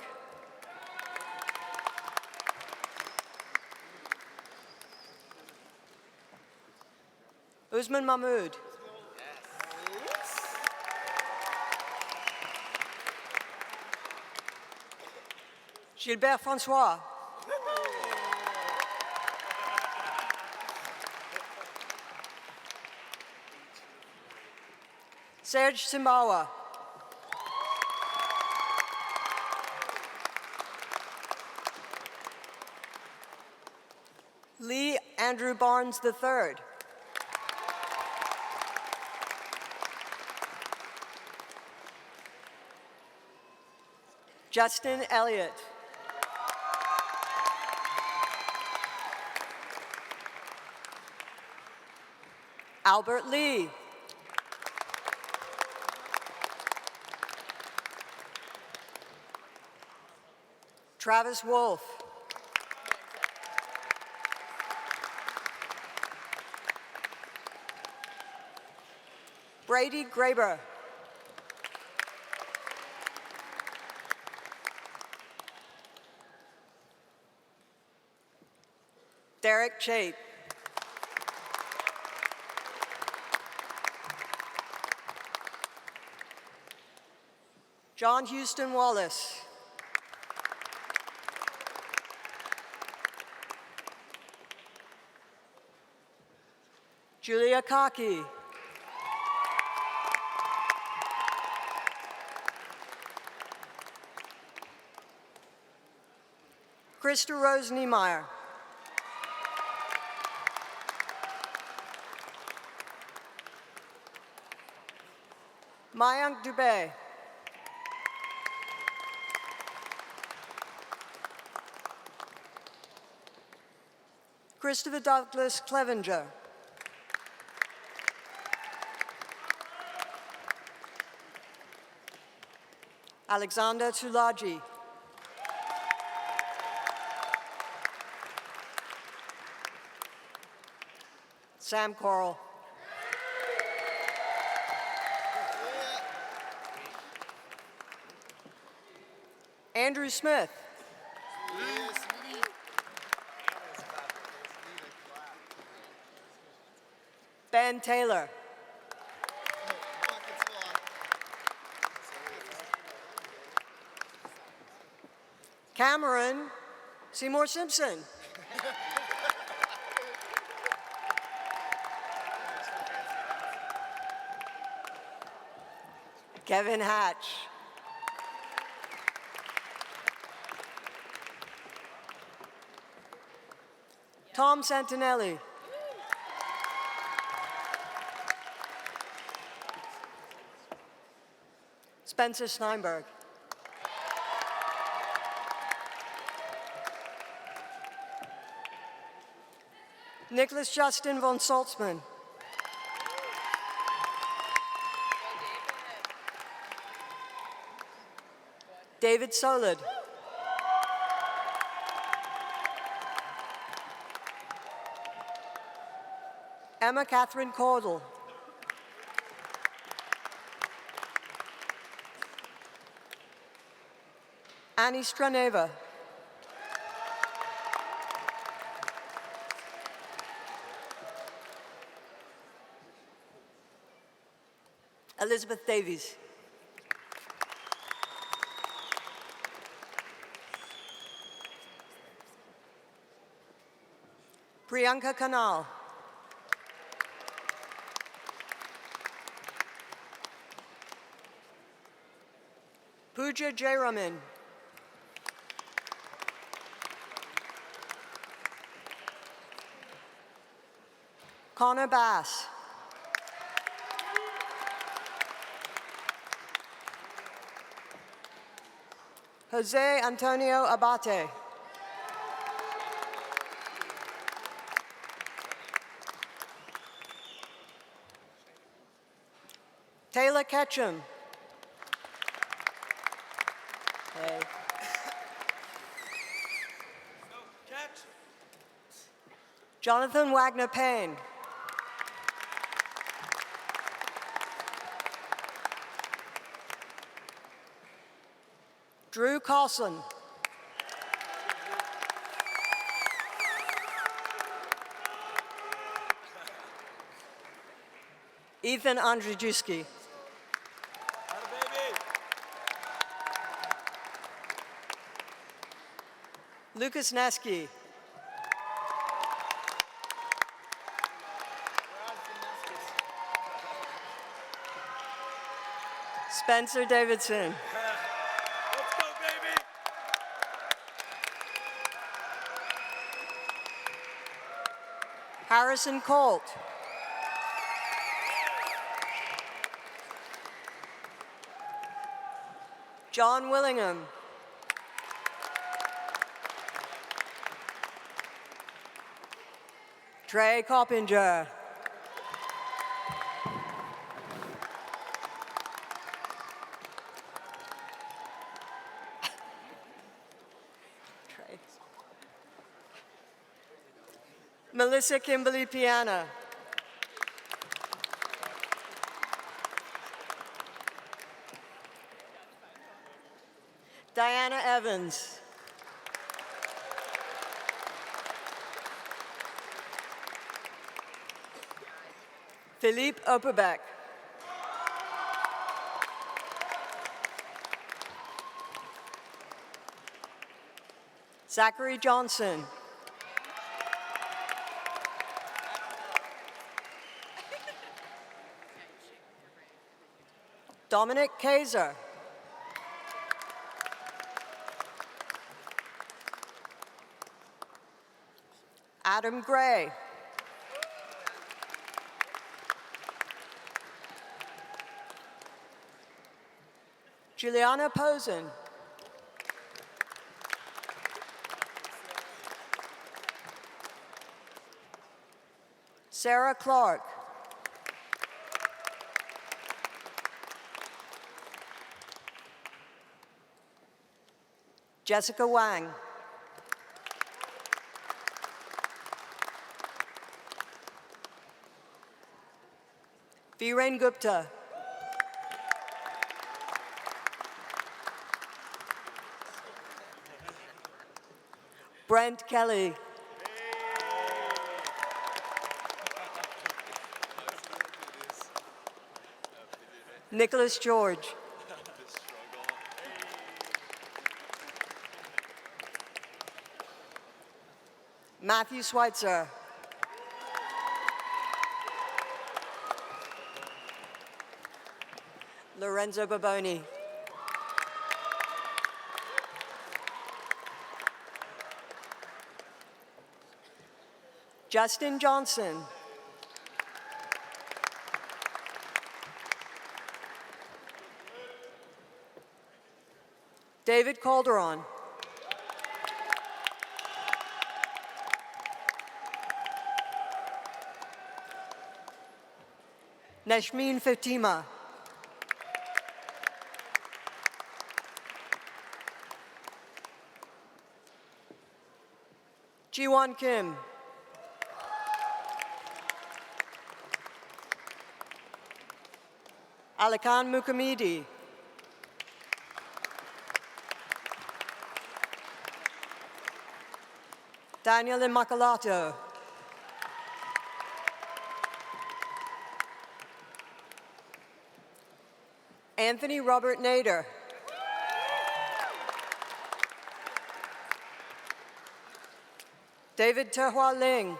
Usman Mahmood. Gilbert Francois. Serge Simbawa. Lee Andrew Barnes III. Justin Elliott. Albert Lee. Travis Wolf. Brady Graber. Derek Chait. John Houston Wallace. Julia Kaki. Krista Rose Niemeyer. Mayank Dubey. Christopher Douglas Clevenger. Alexander Tulaji. Sam Coral. Andrew Smith. Ben Taylor. Cameron Seymour Simpson. Kevin Hatch. Tom Santinelli. Spencer Steinberg. Nicholas Justin von Saltzman. David Solid. Emma Catherine Caudle. Annie Straneva. Elizabeth Davies. Priyanka Kanal. Pooja Jayaraman. Connor Bass. Jose Antonio Abate. Taylor Ketchum. Hey. Jonathan Wagner Payne. Drew Carlson. Ethan Andrzejewski. Lucas Neski. Spencer Davidson. Let's go, baby! Harrison Colt. John Willingham. Trey Coppinger. Trey. Melissa Kimberly Piana. Diana Evans. Philippe Opperbeck. Zachary Johnson. Dominic Kaiser. Adam Gray. Juliana Posen. Sarah Clark. Jessica Wang. Viren Gupta. Brent Kelly. Nicholas George. Matthew Schweitzer. Lorenzo Baboni. Justin Johnson. David Calderon. Nashmeen Fatima. Jiwon Kim. Alikan Mukamidi. Daniel Immaculado. Anthony Robert Nader. David Tehua Ling.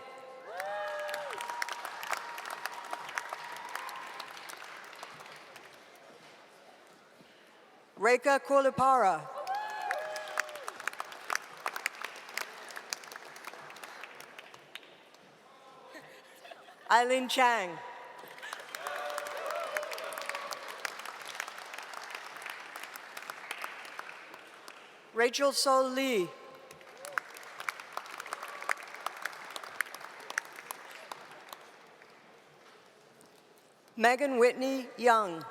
Reka Kulipara. Eileen Chang. Rachel Sol Lee. Megan Whitney Young.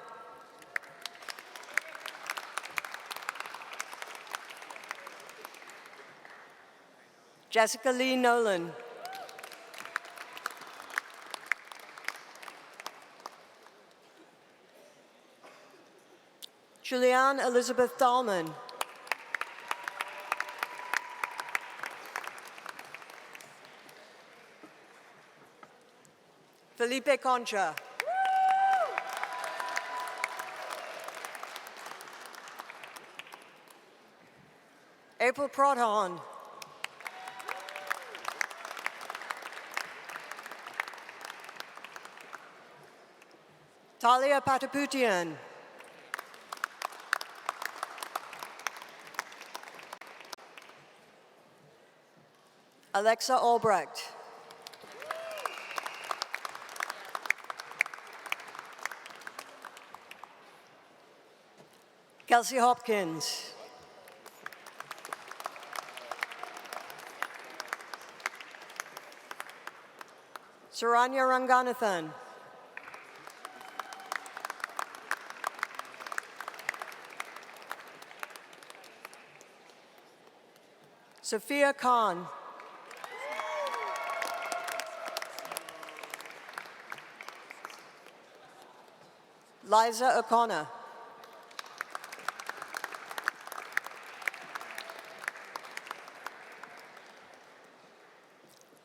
Jessica Lee Nolan. Julianne Elizabeth Dahlman. Felipe Concha. April Proton. Talia Pataputian. Alexa Albrecht. Kelsey Hopkins. Saranya Ranganathan. Sophia Khan. Liza O'Connor.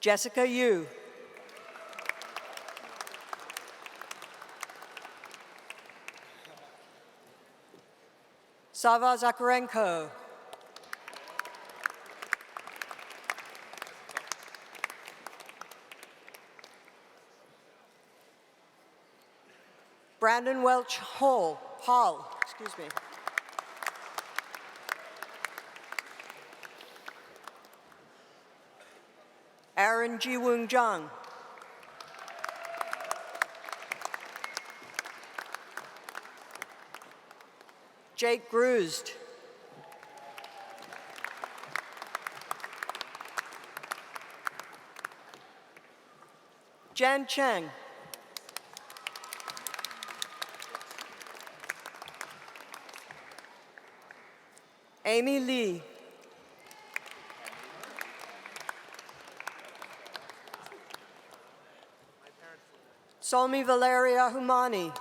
Jessica Yu. Sava Zakharenko. Brandon Welch Hall, excuse me. Aaron Ji Woong Jung. Jake Grusd. Jan Cheng. Amy Lee. Solmi Valeria Humani.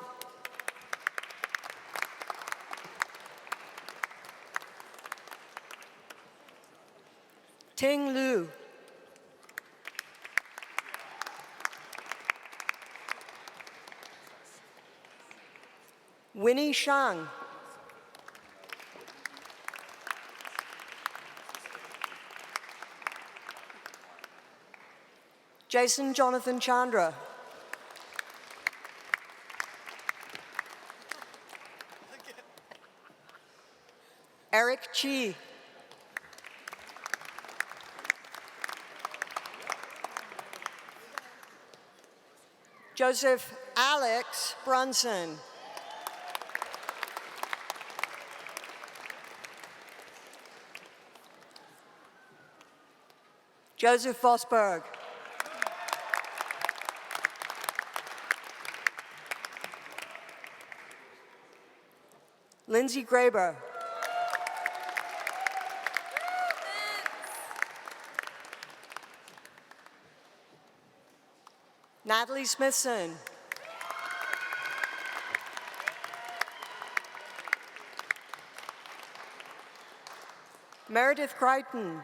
Ting Lu. Winnie Shang. Jason Jonathan Chandra. Eric Chi. Joseph Alex Brunson. Joseph Vosberg. Lindsay Graber. Natalie Smithson. Meredith Crichton.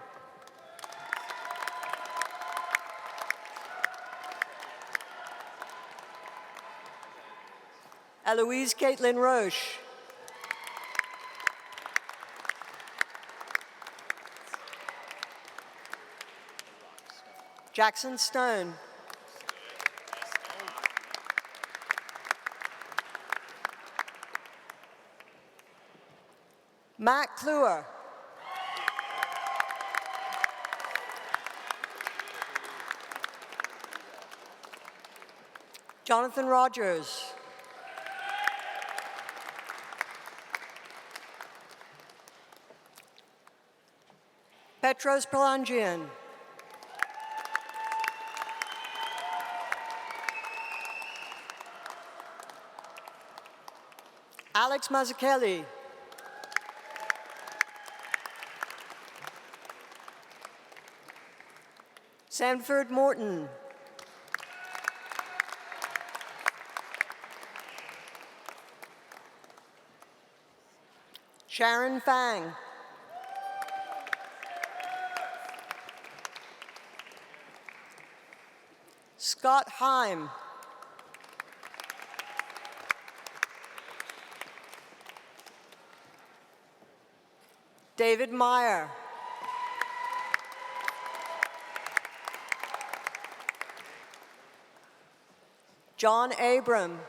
Eloise Caitlin Roche. Jackson Stone. Matt Kluwer. Jonathan Rogers. Petros Palangian. Alex Mazzucchelli. Sanford Morton. Sharon Fang. Scott Heim. David Meyer. John Abram.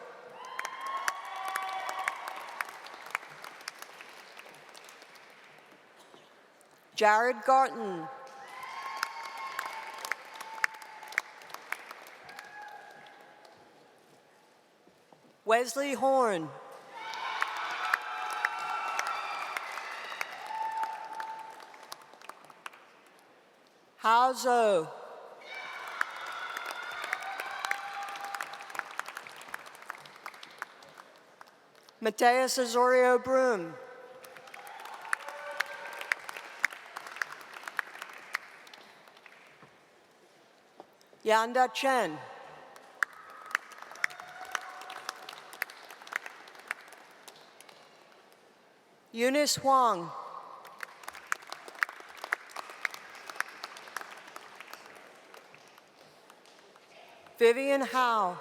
Jared Garton. Wesley Horn. Hao Zhou. Mateus Azorio Broom. Yanda Chen. Eunice Huang. Vivian Howe.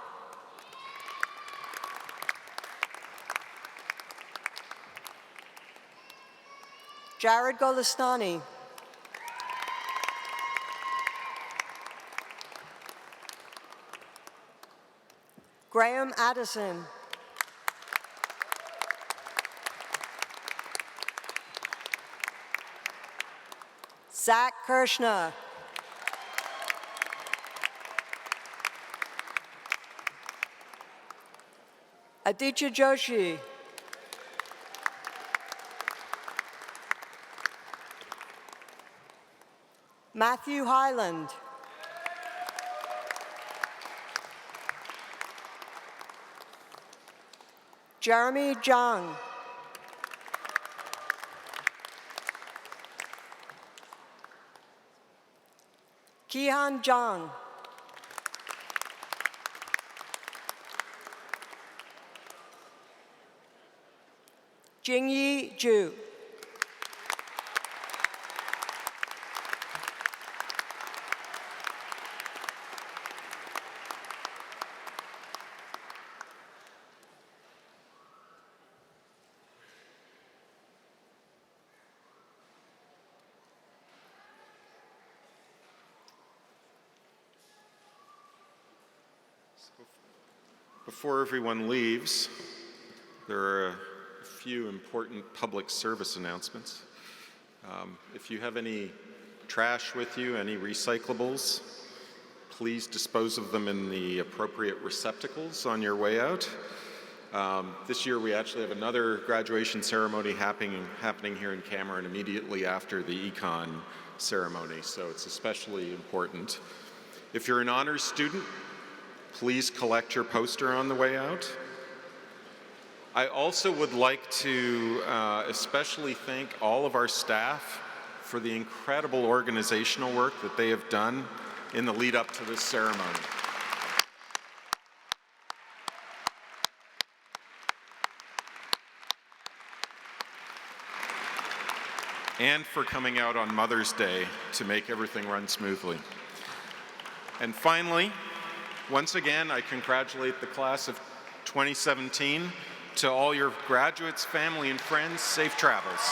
Jared Golestani. Graham Addison. Zach Kirshner. Aditya Joshi. Matthew Highland. Jeremy Zhang. Kihan Zhang. Jingyi Zhu. Before everyone leaves, there are a few important public service announcements. If you have any trash with you, any recyclables, please dispose of them in the appropriate receptacles on your way out. This year we actually have another graduation ceremony happening here in Cameron immediately after the econ ceremony, so it's especially important. If you're an honors student, please collect your poster on the way out. I also would like to especially thank all of our staff for the incredible organizational work that they have done in the lead up to this ceremony. And for coming out on Mother's Day to make everything run smoothly. And finally, once again, I congratulate the class of 2017. To all your graduates, family, and friends, safe travels.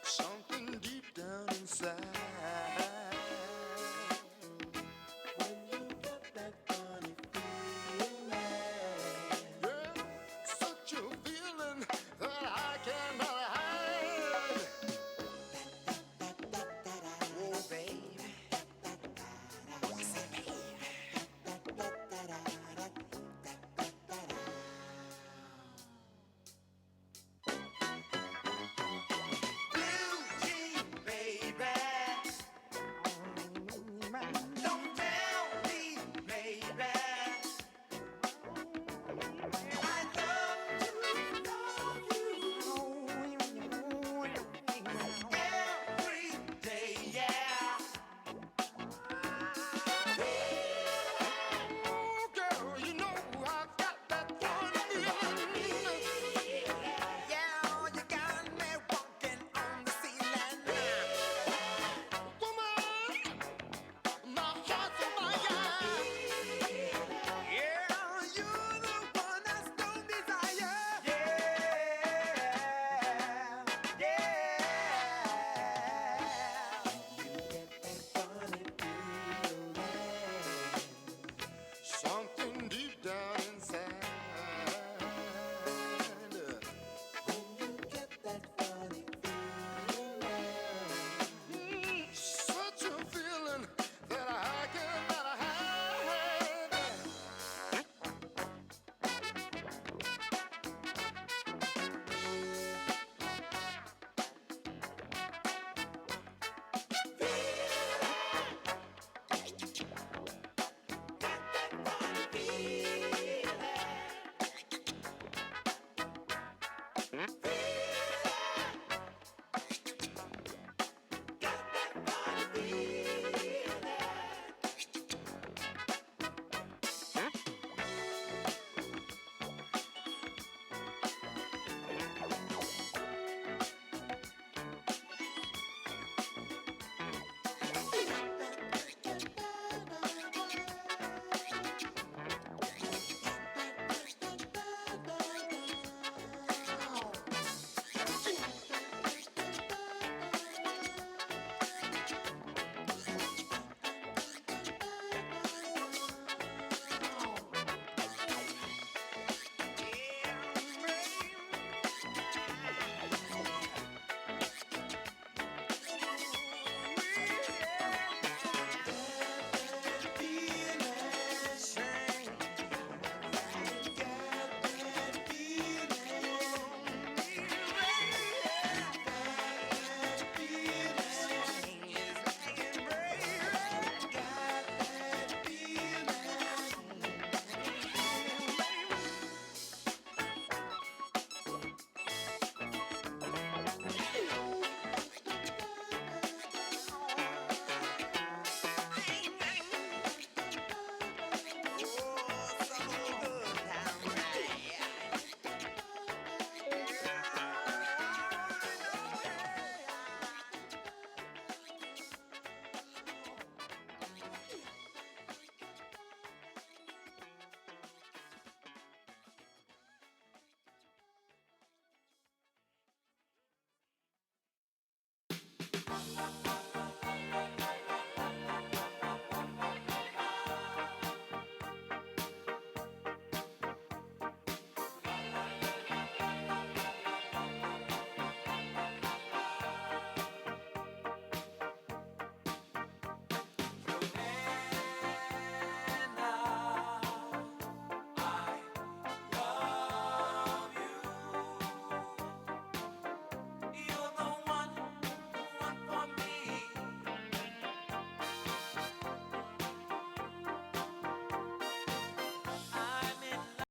Something deep down inside.